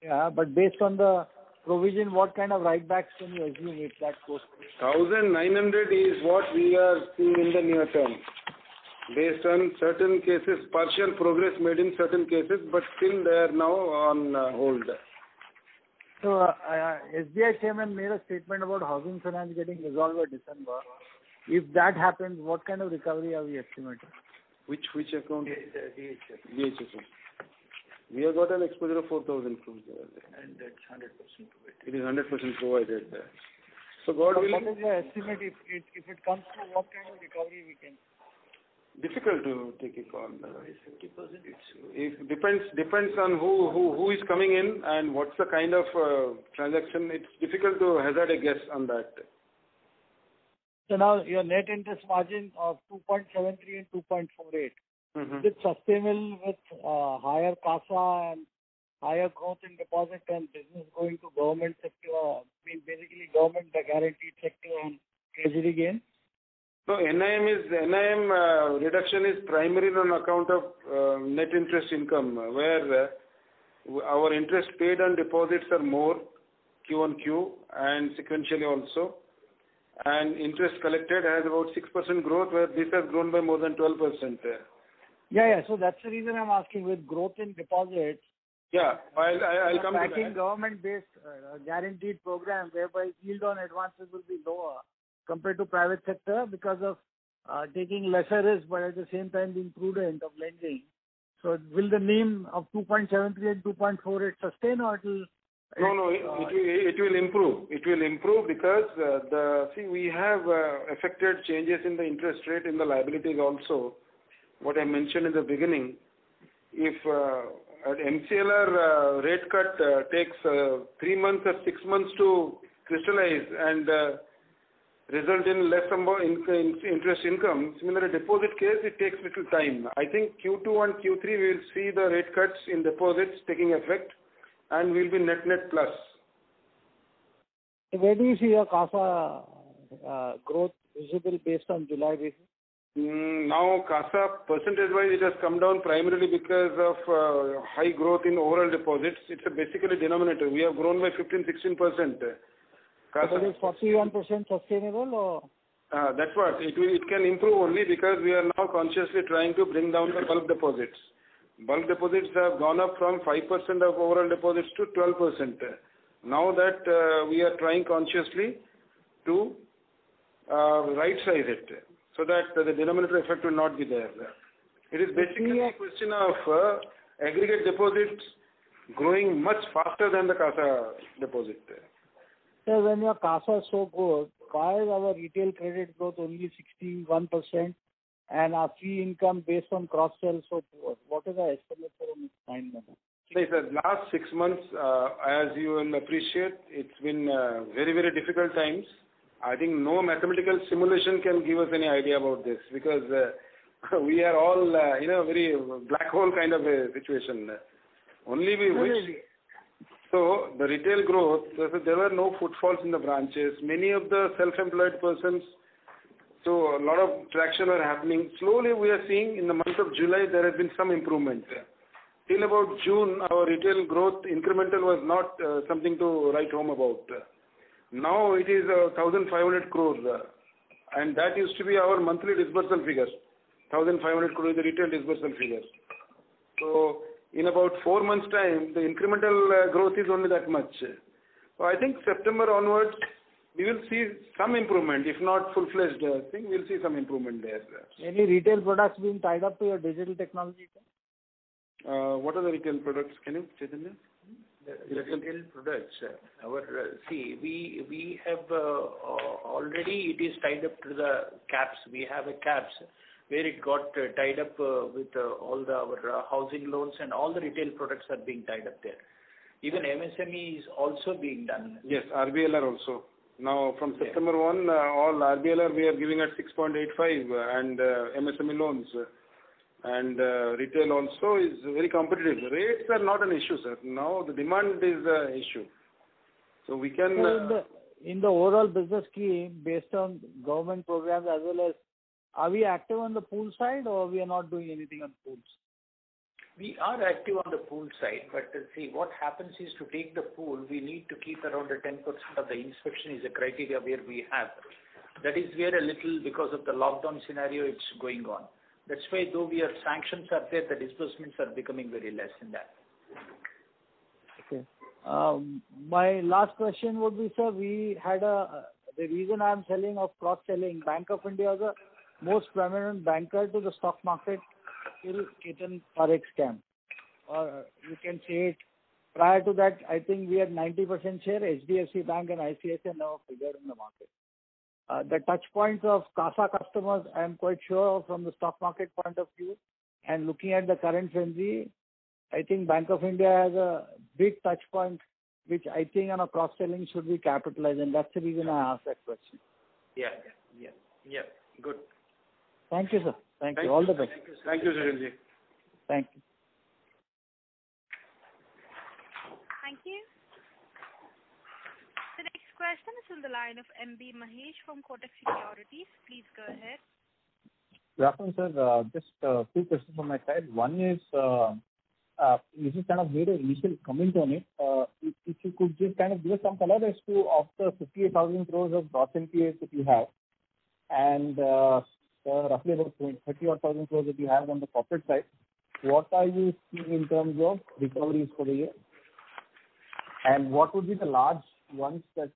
Yeah, but based on the provision, what kind of write-backs can you assume if that goes? 1,900 is what we are seeing in the near term. Based on certain cases, partial progress made in certain cases, but still they are now on hold. So, SBI chairman made a statement about housing finance getting resolved by December. If that happens, what kind of recovery are we estimating? Which account? DHFL. We have got an exposure of 4,000 crores there. And that's 100% provided. It is 100% provided there. So God will... What is the estimate if it comes to what kind of recovery we can? Difficult to take a call. 50%. It depends on who is coming in and what's the kind of transaction. It's difficult to hazard a guess on that. So now your net interest margin of 2.73 and 2.48. Mm-hmm. Is it sustainable with higher CASA and higher growth in deposit and business going to government sector, basically government guaranteed sector and treasury gains? No, NIM reduction is primarily on account of net interest income, where our interest paid on deposits are more Q on Q and sequentially also. And interest collected has about 6% growth, where this has grown by more than 12%. Yeah. So that's the reason I'm asking, with growth in deposits. Yeah, I'll come to that. Government-based guaranteed program whereby yield on advances will be lower compared to private sector because of taking lesser risk, but at the same time being prudent of lending. So will the NIM of 2.73 and 2.48 sustain, or it will? No, it will improve. It will improve because we have affected changes in the interest rate in the liabilities also. What I mentioned in the beginning, if an MCLR rate cut takes 3 months or 6 months to crystallize and result in less interest income. Similar deposit case, it takes little time. I think Q2 and Q3 we will see the rate cuts in deposits taking effect, and we will be net plus. Where do you see your CASA growth visible based on July basis? Now CASA percentage-wise it has come down primarily because of high growth in overall deposits. It's basically denominator. We have grown by 15-16%. So is 41% sustainable, or? That's what. It can improve only because we are now consciously trying to bring down the bulk deposits. Bulk deposits have gone up from 5% of overall deposits to 12%. Now that we are trying consciously to right size it so that the denominator effect will not be there. It is basically a question of aggregate deposits growing much faster than the CASA deposit. So when your CASA is so good, why is our retail credit growth only 61% and our fee income based on cross-sell so poor? What is our estimate for the next 9 months? The last 6 months, as you will appreciate, it's been very, very difficult times. I think no mathematical simulation can give us any idea about this because we are all, very black hole kind of a situation. Only we wish. So the retail growth, there were no footfalls in the branches. Many of the self-employed persons, so a lot of traction are happening. Slowly we are seeing in the month of July there has been some improvement. Till about June, our retail growth incremental was not something to write home about. Now it is 1,500 crores, and that used to be our monthly disbursal figure. 1,500 crores is the retail disbursal figure. So in about 4 months' time, the incremental growth is only that much. So I think September onwards, we will see some improvement, if not full-fledged. I think we'll see some improvement there. Any retail products being tied up to your digital technology? What are the retail products? Can you say them? The retail products, we have already, it is tied up to the caps. We have a caps where it got tied up with all our housing loans, and all the retail products are being tied up there. Even MSME is also being done. Yes, RBLR also. Now from September 1, all RBLR we are giving at 6.85 and MSME loans. And retail also is very competitive. Rates are not an issue, sir. Now the demand is the issue. So we can... So in the overall business scheme, based on government programs as well as, are we active on the pool side or we are not doing anything on pools? We are active on the pool side, but see what happens is to take the pool, we need to keep around the 10% of the inspection is a criteria where we have. That is where a little, because of the lockdown scenario, it's going on. That's why though sanctions are there, the disbursements are becoming very less in that. Okay. My last question would be, sir, we had the reason I'm selling of cross-selling, Bank of India is the most prominent banker to the stock market till Ketan Parekh scam. Or you can say it, prior to that, I think we had 90% share, HDFC Bank and ICICI never figured in the market. The touch points of CASA customers, I am quite sure from the stock market point of view, and looking at the current frenzy, I think Bank of India has a big touch point, which I think on a cross-selling should be capitalized, and that's the reason I asked that question. Yeah. Good. Thank you, sir. Thank you. All the best. Thank you, Sushilji. Thank you. Thank you. The next question is on the line of MB Mahesh from Kotak Securities. Please go ahead. Good afternoon, sir. Just two questions from my side. One is, you just kind of made an initial comment on it. If you could just kind of give us some color as to of the 58,000 crores of gross NPAs that you have, and roughly about 30,000 crores that you have on the corporate side, what are you seeing in terms of recoveries for the year? And what would be the large ones that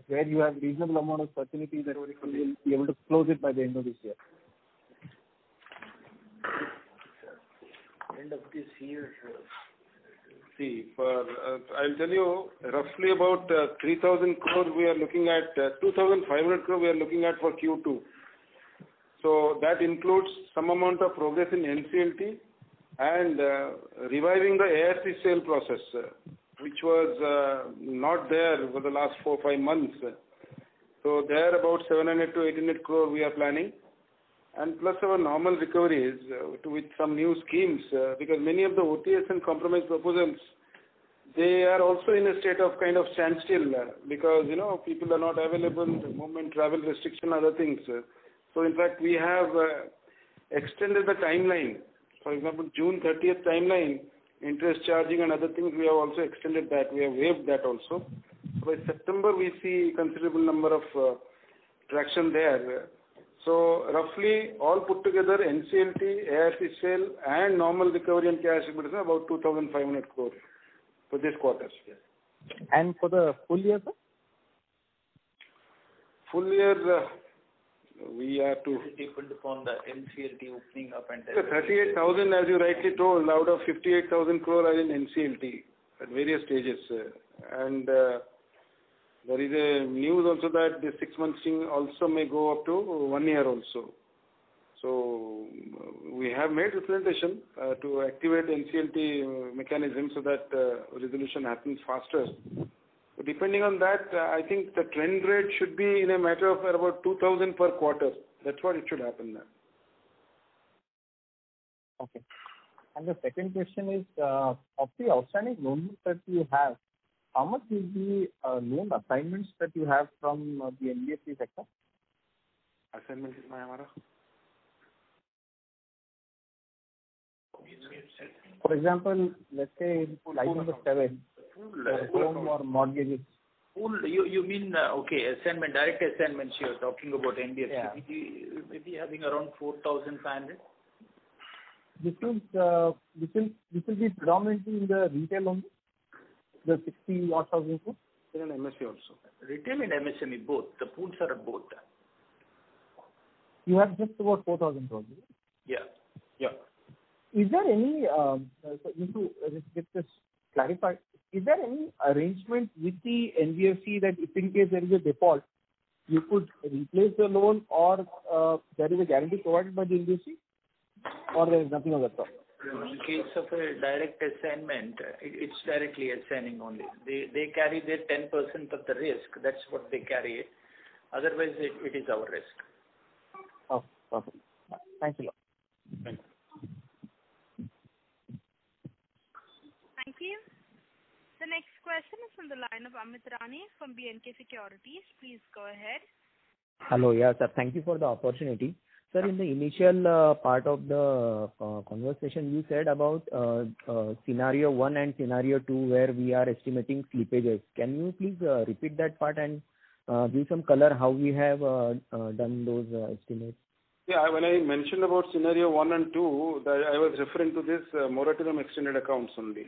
where you have reasonable amount of certainty that you will be able to close it by the end of this year? End of this year. See, I'll tell you, roughly about 3,000 crores we are looking at, 2,500 crores we are looking at for Q2. So that includes some amount of progress in NCLT and reviving the ARC sale process, which was not there for the last 4-5 months. So there about 700 to 800 crores we are planning, and plus our normal recoveries with some new schemes, because many of the OTS and compromise proposals, they are also in a state of kind of standstill because, people are not available, movement, travel restriction, other things. So in fact, we have extended the timeline. For example, June 30th timeline, interest charging and other things, we have also extended that. We have waived that also. By September, we see considerable number of traction there. So roughly, all put together, NCLT, ARC sale, and normal recovery and cash is about 2,500 crores for this quarter. And for the full year, sir? Full year, we are to... It depends upon the NCLT opening up and... 38,000, as you rightly told, out of 58,000 crore are in NCLT at various stages. And there is a news also that the 6 months thing also may go up to 1 year also. So we have made representation to activate NCLT mechanism so that resolution happens faster. So depending on that, I think the trend rate should be in a matter of about 2,000 per quarter. That's what it should happen now. Okay. And the second question is, of the outstanding loans that you have, how much is the loan assignments that you have from the NBFC sector? Assignment is my Amara. For example, let's say line number 7, home or mortgages. You mean, assignment, direct assignments you are talking about NBFC. Yeah. Maybe having around 4,500. this will be predominantly in the retail only, the 60 odd thousand crore? In an MSE also. Retail and MSME both. The pools are both. You have just about 4,000 crores. Yeah. Yeah. Is there any, just to get this clarified, is there any arrangement with the NBFC that if in case there is a default, you could replace the loan, or there is a guarantee provided by the NBFC, or there is nothing of that sort? In case of a direct assignment, it's directly assigning only. They carry their 10% of the risk. That's what they carry. Otherwise, it is our risk. Oh, perfect. Thanks a lot. Thank you. Thank you. The next question is from the line of Amit Rani from B&K Securities. Please go ahead. Hello. Yeah, sir. Thank you for the opportunity. Sir, in the initial part of the conversation, you said about scenario 1 and scenario 2 where we are estimating slippages. Can you please repeat that part and give some color how we have done those estimates? Yeah, when I mentioned about scenario 1 and 2, that I was referring to this moratorium extended accounts only.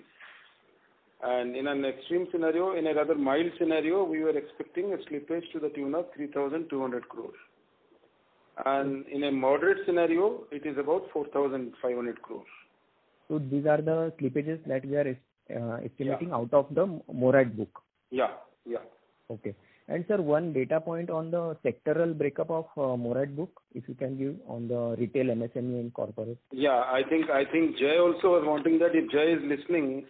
And in an extreme scenario, in a rather mild scenario, we were expecting a slippage to the tune of 3,200 crores. And in a moderate scenario, it is about 4,500 crores. So these are the slippages that we are estimating out of the Morat book. Yeah. Okay. And sir, one data point on the sectoral breakup of Morat book, if you can give on the retail, MSME and corporate. Yeah, I think Jay also was wanting that. If Jay is listening,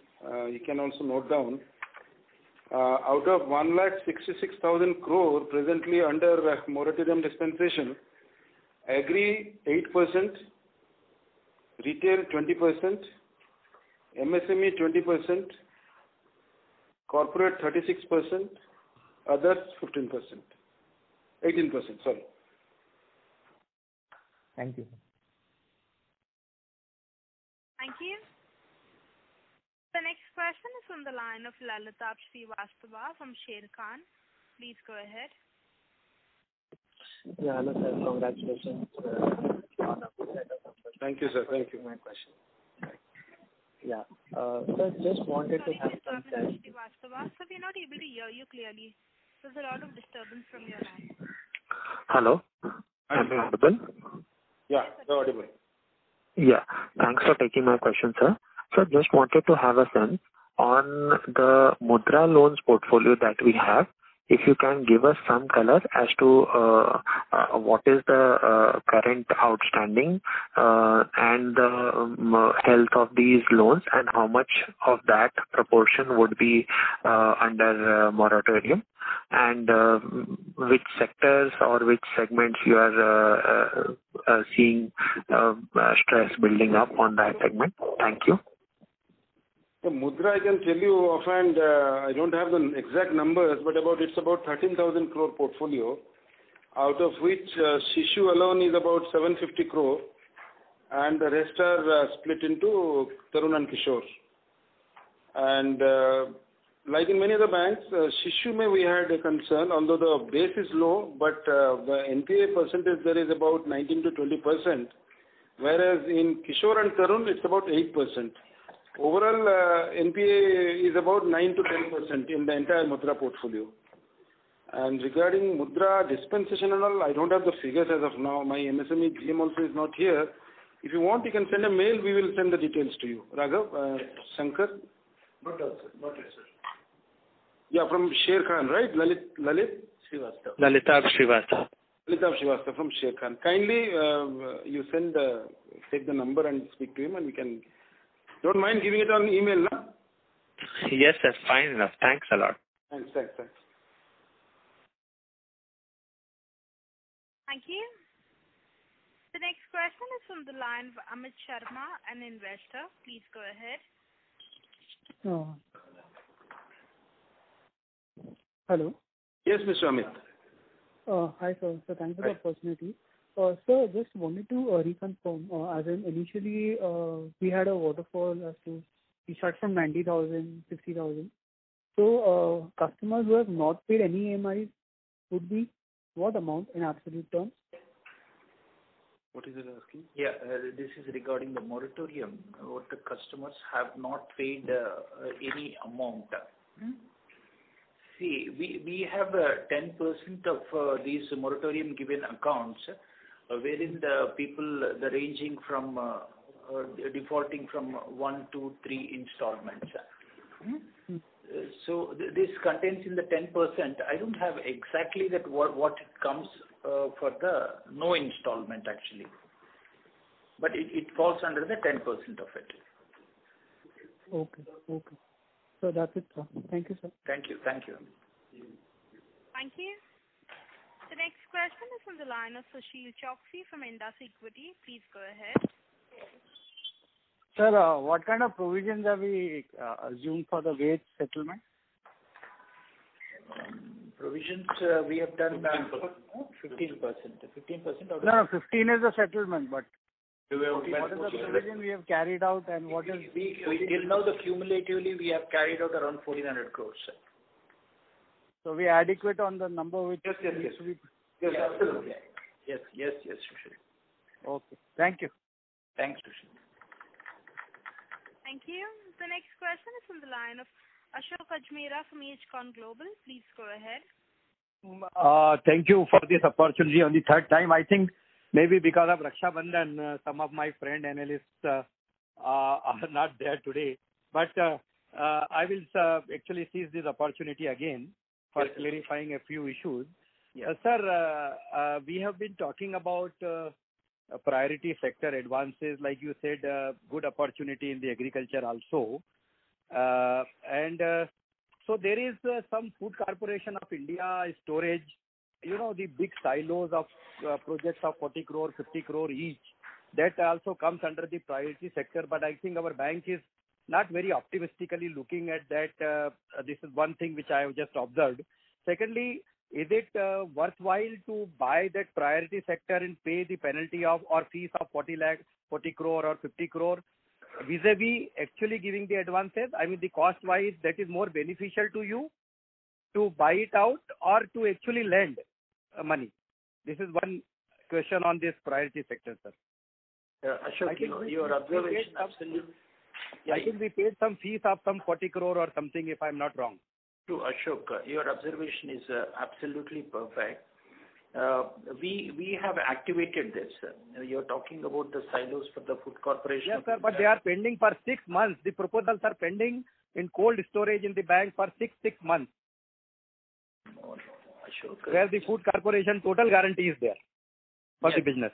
you can also note down. Out of 1,66,000 crore presently under moratorium dispensation, agri 8%, retail 20%, MSME 20%, corporate 36%, others 15%, 18%, sorry. Thank you. Thank you. The next question is from the line of Lalitabh Srivastava from Sharekhan. Please go ahead. Yeah, hello sir. Congratulations on a good set of numbers. Thank you, sir. Thank you. My question. Yeah. Sir, just wanted to have some sense. Srivastava, so we're not able to hear you clearly. There's a lot of disturbance from your line. Hello. Am I audible? Yeah, you're audible. Yeah. Thanks for taking my question, sir. So just wanted to have a sense on the Mudra loans portfolio that we have. If you can give us some color as to what is the current outstanding and the health of these loans, and how much of that proportion would be under moratorium, and which sectors or which segments you are seeing stress building up on that segment. Thank you. The Mudra, I can tell you offhand, I don't have the exact numbers, but it's about 13,000 crore portfolio, out of which Shishu alone is about 750 crore, and the rest are split into Tarun and Kishore. And like in many other banks, Shishu we had a concern, although the base is low, but the NPA percentage there is about 19 to 20%, whereas in Kishore and Tarun it's about 8%. Overall, NPA is about 9 to 10% in the entire Mudra portfolio. And regarding Mudra dispensation and all, I don't have the figures as of now. My MSME GM also is not here. If you want, you can send a mail. We will send the details to you. Raghav, Shankar? Not yet, sir. Yeah, from Sharekhan, right? Lalit? Srivastava. Lalitabh Srivastava. Lalitabh Srivastava from Sharekhan. Kindly, you take the number and speak to him, and we can... Don't mind giving it on email, no? Yes, sir. Fine enough. Thanks a lot. Thanks. Thank you. The next question is from the line of Amit Sharma, an investor. Please go ahead. Hello. Yes, Mr. Amit. Hi, sir. So thanks for the opportunity. Sir, just wanted to reconfirm, as in initially we had a waterfall as to we start from 90,000, 60,000. So customers who have not paid any EMIs would be what amount in absolute terms? What is it asking? Yeah, this is regarding the moratorium. What the customers have not paid any amount. See, we have 10% of these moratorium given accounts, wherein the people ranging from defaulting from 1 to 3 installments. So this contains in the 10%. I don't have exactly that what it comes for the no installment actually, but it falls under the 10% of it. Okay. So that's it, sir. Thank you, sir. Thank you. Thank you. The next question is from the line of Sushil Choksey from Indus Equity. Please go ahead. Sir, what kind of provisions have we assumed for the wage settlement? Provisions we have done 15%. 15% of No, 15 is the settlement, but what is the provision we have carried out and what is... Till now, cumulatively, we have carried out around 1,400 crores. So we are adequate on the number which Yes. needs to be... Yes, absolutely. Yes, Sushil. Okay. Thank you. Thanks, Sushil. Thank you. The next question is from the line of Ashok Ajmera from HCon Global. Please go ahead. Thank you for this opportunity on the third time. I think maybe because of Raksha Bandhan, some of my friend analysts are not there today. But I will actually seize this opportunity again for clarifying a few issues. Yes. Sir, we have been talking about priority sector advances, like you said, good opportunity in the agriculture also. So there is some Food Corporation of India storage, the big silos of projects of 40 crore, 50 crore each. That also comes under the priority sector, but I think our bank is not very optimistically looking at that. This is one thing which I have just observed. Secondly, is it worthwhile to buy that priority sector and pay the penalty of or fees of 40 crore or 50 crore vis-a-vis actually giving the advances? I mean, the cost-wise, that is more beneficial to you to buy it out or to actually lend money? This is one question on this priority sector, sir. Ashok, your observation absolutely. I think we paid some fees of some 40 crore or something, if I'm not wrong. True, Ashok. Your observation is absolutely perfect. We have activated this. You're talking about the silos for the Food Corporation. Yes, sir, but they are pending for 6 months. The proposals are pending in cold storage in the bank for six months. No, Ashok. Where the Food Corporation total guarantee is there for the business.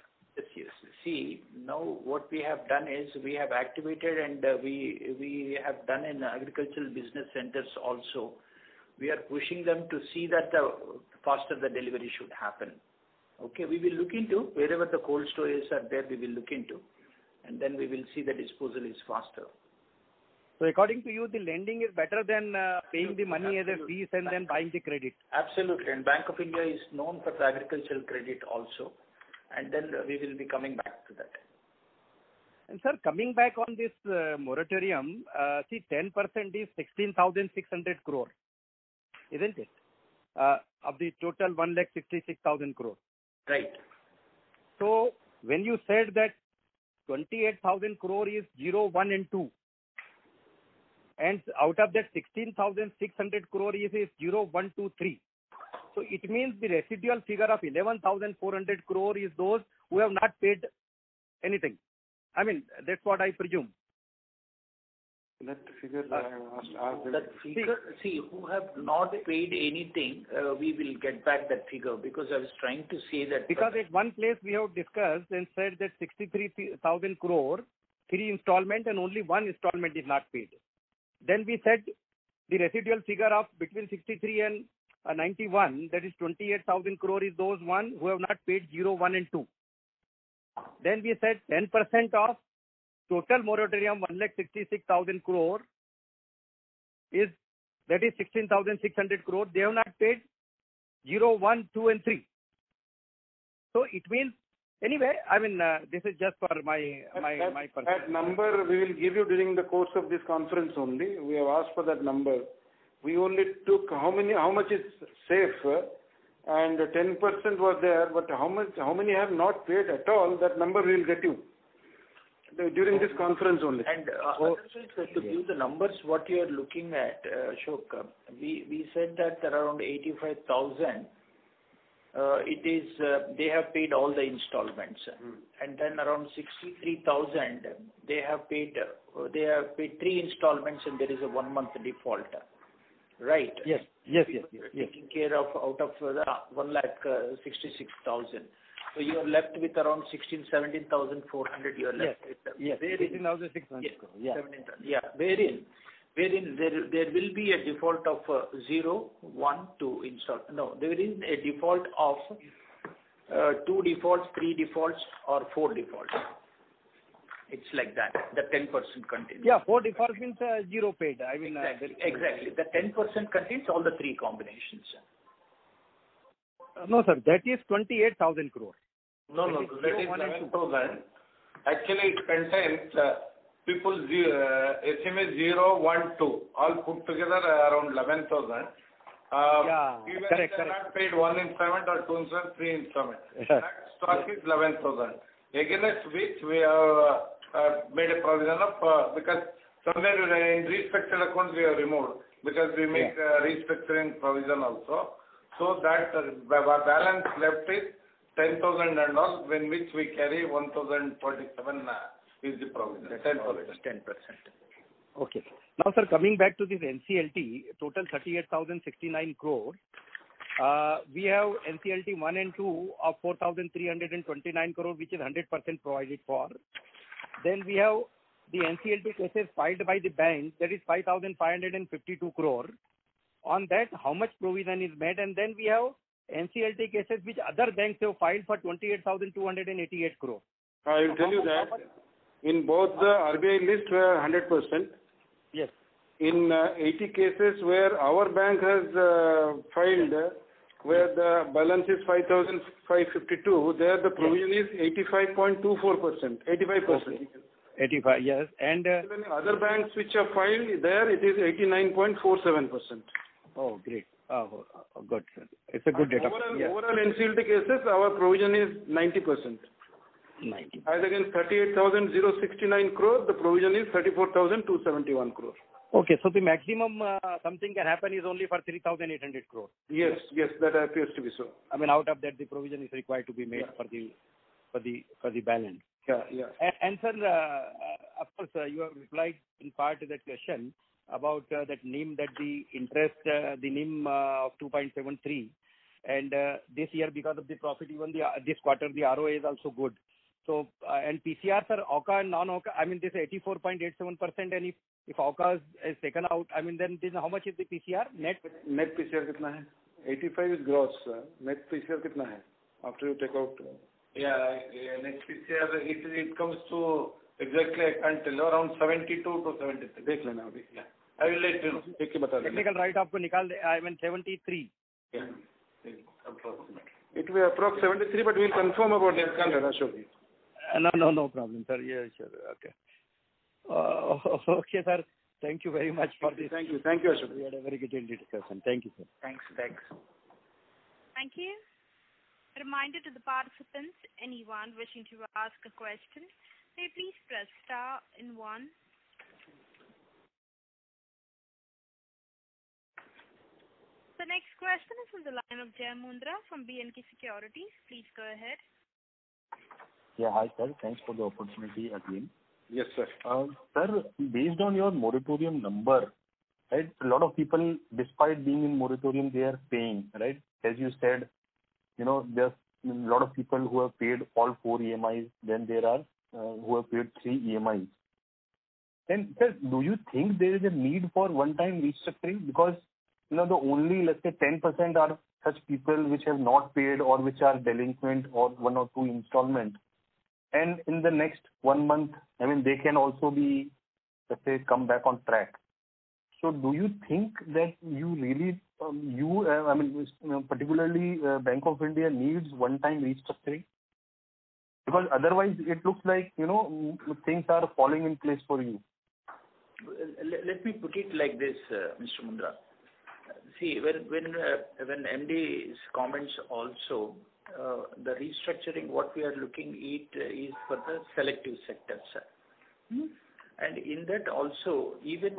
Yes. See, now what we have done is we have activated and we have done in agricultural business centers also. We are pushing them to see that the faster the delivery should happen. Okay, we will look into wherever the cold storages are there, we will look into, and then we will see the disposal is faster. So according to you, the lending is better than paying the money as a fees and then buying the credit? Absolutely, and Bank of India is known for the agricultural credit also, and then we will be coming back to that. And sir, coming back on this moratorium, see 10% is 16,600 crore, isn't it? Of the total 1,66,000 crore. Right. So when you said that 28,000 crore is 0, 1 and 2, and out of that 16,600 crore is 0, 1, 2, 3. So it means the residual figure of 11,400 crore is those who have not paid anything. I mean, that's what I presume. That figure see, who have not paid anything, we will get back that figure, because I was trying to say that. Because at one place we have discussed and said that 63,000 crore, 3 installment and only 1 installment is not paid. Then we said the residual figure of between 63 and 91, that is 28,000 crore is those one who have not paid 0, 1 and 2. Then we said 10% of total moratorium 1,66,000 crore is, that is 16,600 crore. They have not paid 0, 1, 2 and 3. So it means, anyway, I mean, this is just for my perspective. That number we will give you during the course of this conference only. We have asked for that number. We only took how much is safe and 10% was there, but how many have not paid at all, that number we will get you during this conference only. And to give the numbers, what you are looking at, Ashok, we said that around 85,000, they have paid all the installments, and then around 63,000 they have paid 3 installments, and there is a 1 month default, right? Yes. Taking care of out of the 1,66,000. So you are left with around 17,400. You are left with. Yes. 18,600. Wherein there will be a default of 0, 1, 2 install. No, there is a default of 2 defaults, 3 defaults, or 4 defaults. It's like that. The 10% contains. Yeah, 4 defaults means 0 paid. I mean, exactly. The 10% contains all the 3 combinations. No, sir, that is 28,000 crore. No, that is 11,000. Actually, it contains people SMA 0, 1, 2, all put together around 11,000. Even correct. they have not paid 1 installment or 2 installment, 3 installment. That stock is 11,000. Against which we have made a provision of, because somewhere in restructured accounts we have removed, because we make restructuring provision also. So that balance left is 10,000 and all, in which we carry 1,047 is the provision. 10%. Okay. Now, sir, coming back to this NCLT, total 38,069 crore. We have NCLT 1 and 2 of 4,329 crore, which is 100% provided for. Then we have the NCLT cases filed by the bank, that is 5,552 crore. On that, how much provision is made? And then we have NCLT cases which other banks have filed for 28,288 crore. I will tell you that in both the RBI list were 100%. Yes. In 80 cases where our bank has filed, where the balance is 5,552, there the provision is 85.24%, 85%. 85, yes. And other banks which are filed, there it is 89.47%. Oh, great. Oh, good, sir. It's a good data. Overall NCLT cases, our provision is 90%. 90. As against 38,069 crore, the provision is 34,271 crore. Okay, so the maximum something can happen is only for 3,800 crore. Yes, that appears to be so. I mean, out of that, the provision is required to be made for the balance. Yeah. And sir, of course, you have replied in part to that question about that NIM, that the interest, the NIM of 2.73, and this year because of the profit, even this quarter the ROA is also good. So and PCR, sir, AUCA and non-AUCA, I mean this 84.87%, and if AUCA is taken out, I mean then how much is the PCR net? Net PCR कितना है? 85 is gross. Net PCR कितना है? After you take out. Net PCR it comes to exactly I can't tell you, around 72 to 73. देख लेना अभी. I will let you know. देख के बता देना. Technical write-off को निकाल दे, I mean 73. Yeah. Approximately. It will be approx 73, but we'll confirm about that. Ashok. No problem, sir. Yeah, sure. Okay. Okay, sir. Thank you very much for this. Thank you, Ashok. We had a very detailed discussion. Thank you, sir. Thanks. Thank you. A reminder to the participants, anyone wishing to ask a question, may please press star and 1. The next question is from the line of Jai Mundra from B&K Securities. Please go ahead. Yeah, hi sir. Thanks for the opportunity again. Yes, sir. Sir, based on your moratorium number, right, a lot of people, despite being in moratorium, they are paying, right? As you said, there's a lot of people who have paid all 4 EMIs, then there are who have paid 3 EMIs. Then, sir, do you think there is a need for one-time restructuring? Because, the only, let's say, 10% are such people which have not paid or which are delinquent or 1 or 2 installments. And in the next 1 month, I mean, they can also be, let's say, come back on track. So do you think that you really, particularly Bank of India needs one-time restructuring? Because otherwise it looks like, things are falling in place for you. Let me put it like this, Mr. Mundra. See, when MD's comments also, the restructuring, what we are looking at is for the selective sectors. And in that also, even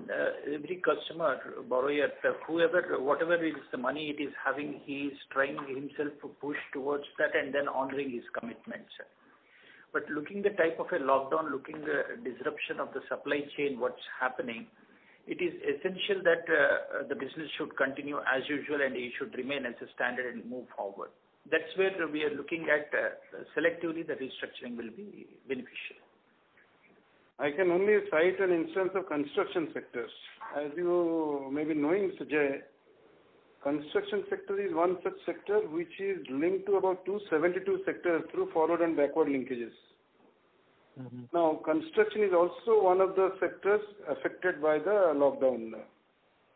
every customer, borrower, whoever, whatever is the money it is having, he is trying himself to push towards that and then honoring his commitments. But looking the type of a lockdown, looking the disruption of the supply chain, what's happening, it is essential that the business should continue as usual and it should remain as a standard and move forward. That's where we are looking at selectively the restructuring will be beneficial. I can only cite an instance of construction sectors. As you may be knowing, Mr. Jay, construction sector is one such sector which is linked to about 272 sectors through forward and backward linkages. Now, construction is also one of the sectors affected by the lockdown.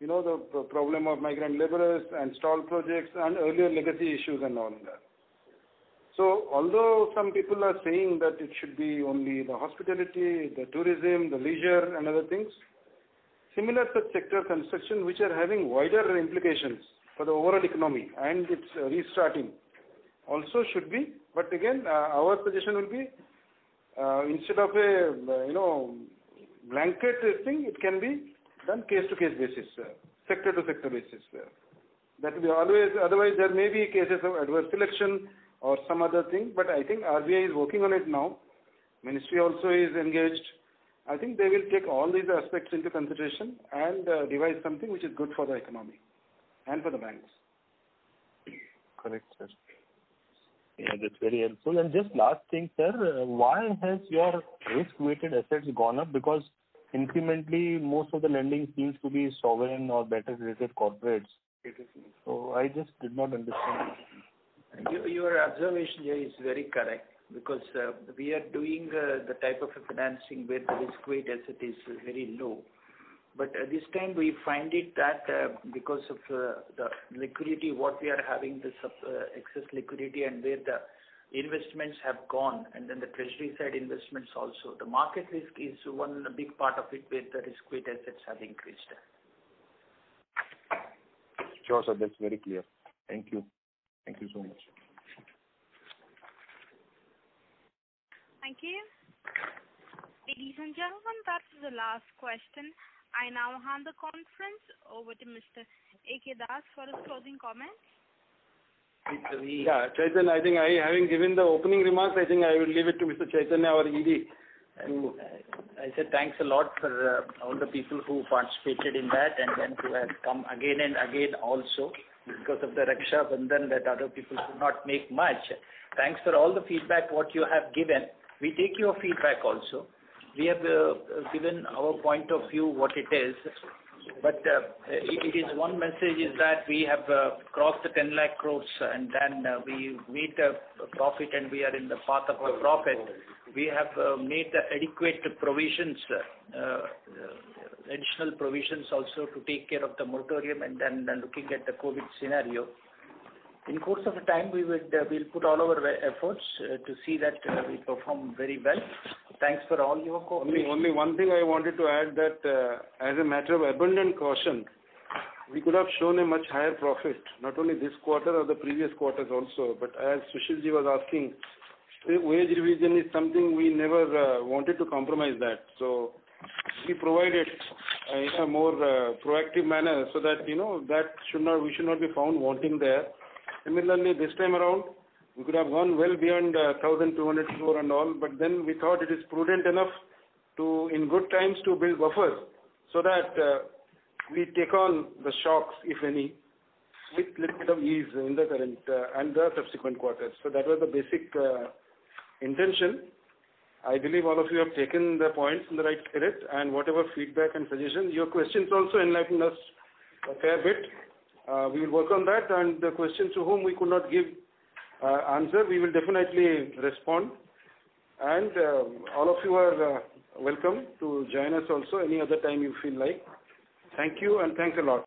You know, the problem of migrant laborers and stalled projects and earlier legacy issues and all that. So, although some people are saying that it should be only the hospitality, the tourism, the leisure and other things, similar such sector construction which are having wider implications for the overall economy and its restarting also should be, but again, our suggestion will be, instead of a, blanket thing, it can be done case-to-case basis, sector-to-sector basis. That will be always, otherwise there may be cases of adverse selection or some other thing, but I think RBI is working on it now. Ministry also is engaged. I think they will take all these aspects into consideration and devise something which is good for the economy and for the banks. Correct, sir. Yeah, that's very helpful. And just last thing, sir, why has your risk-weighted assets gone up? Because incrementally, most of the lending seems to be sovereign or better-rated corporates. So I just did not understand. Your observation here is very correct, because we are doing the type of financing where the risk-weight asset is very low. But this time we find it that because of the liquidity, what we are having, the excess liquidity, and where the investments have gone, and then the treasury side investments also, the market risk is one big part of it where the risk-weight assets have increased. Sure, sir. That's very clear. Thank you. Thank you so much. Thank you. Ladies and gentlemen, that's the last question. I now hand the conference over to Mr. A.K. Das for his closing comments. Yeah, Chaitanya, I think having given the opening remarks, I think I will leave it to Mr. Chaitanya, our ED. I said thanks a lot for all the people who participated in that and then who have come again and again also, because of the Raksha Bandhan that other people could not make much. Thanks for all the feedback what you have given. We take your feedback also. We have given our point of view what it is, but it is one message is that we have crossed the 10 lakh crores and then we meet a profit and we are in the path of a profit. We have made the adequate provisions, additional provisions also to take care of the moratorium and then looking at the COVID scenario. In course of time, we'll put all our efforts to see that we perform very well. Thanks for all your cooperation. Only one thing I wanted to add, that as a matter of abundant caution, we could have shown a much higher profit, not only this quarter or the previous quarters also, but as Sushilji was asking, wage revision is something we never wanted to compromise that. So we provided in a more proactive manner so that, we should not be found wanting there. Similarly, this time around, we could have gone well beyond 1,200 crore and all, but then we thought it is prudent enough to, in good times, to build buffers so that we take on the shocks, if any, with little bit of ease in the current and the subsequent quarters. So that was the basic intention. I believe all of you have taken the points in the right spirit, and whatever feedback and suggestions, your questions also enlightened us a fair bit. We will work on that, and the questions to whom we could not give answer, we will definitely respond. And all of you are welcome to join us also any other time you feel like. Thank you, and thanks a lot.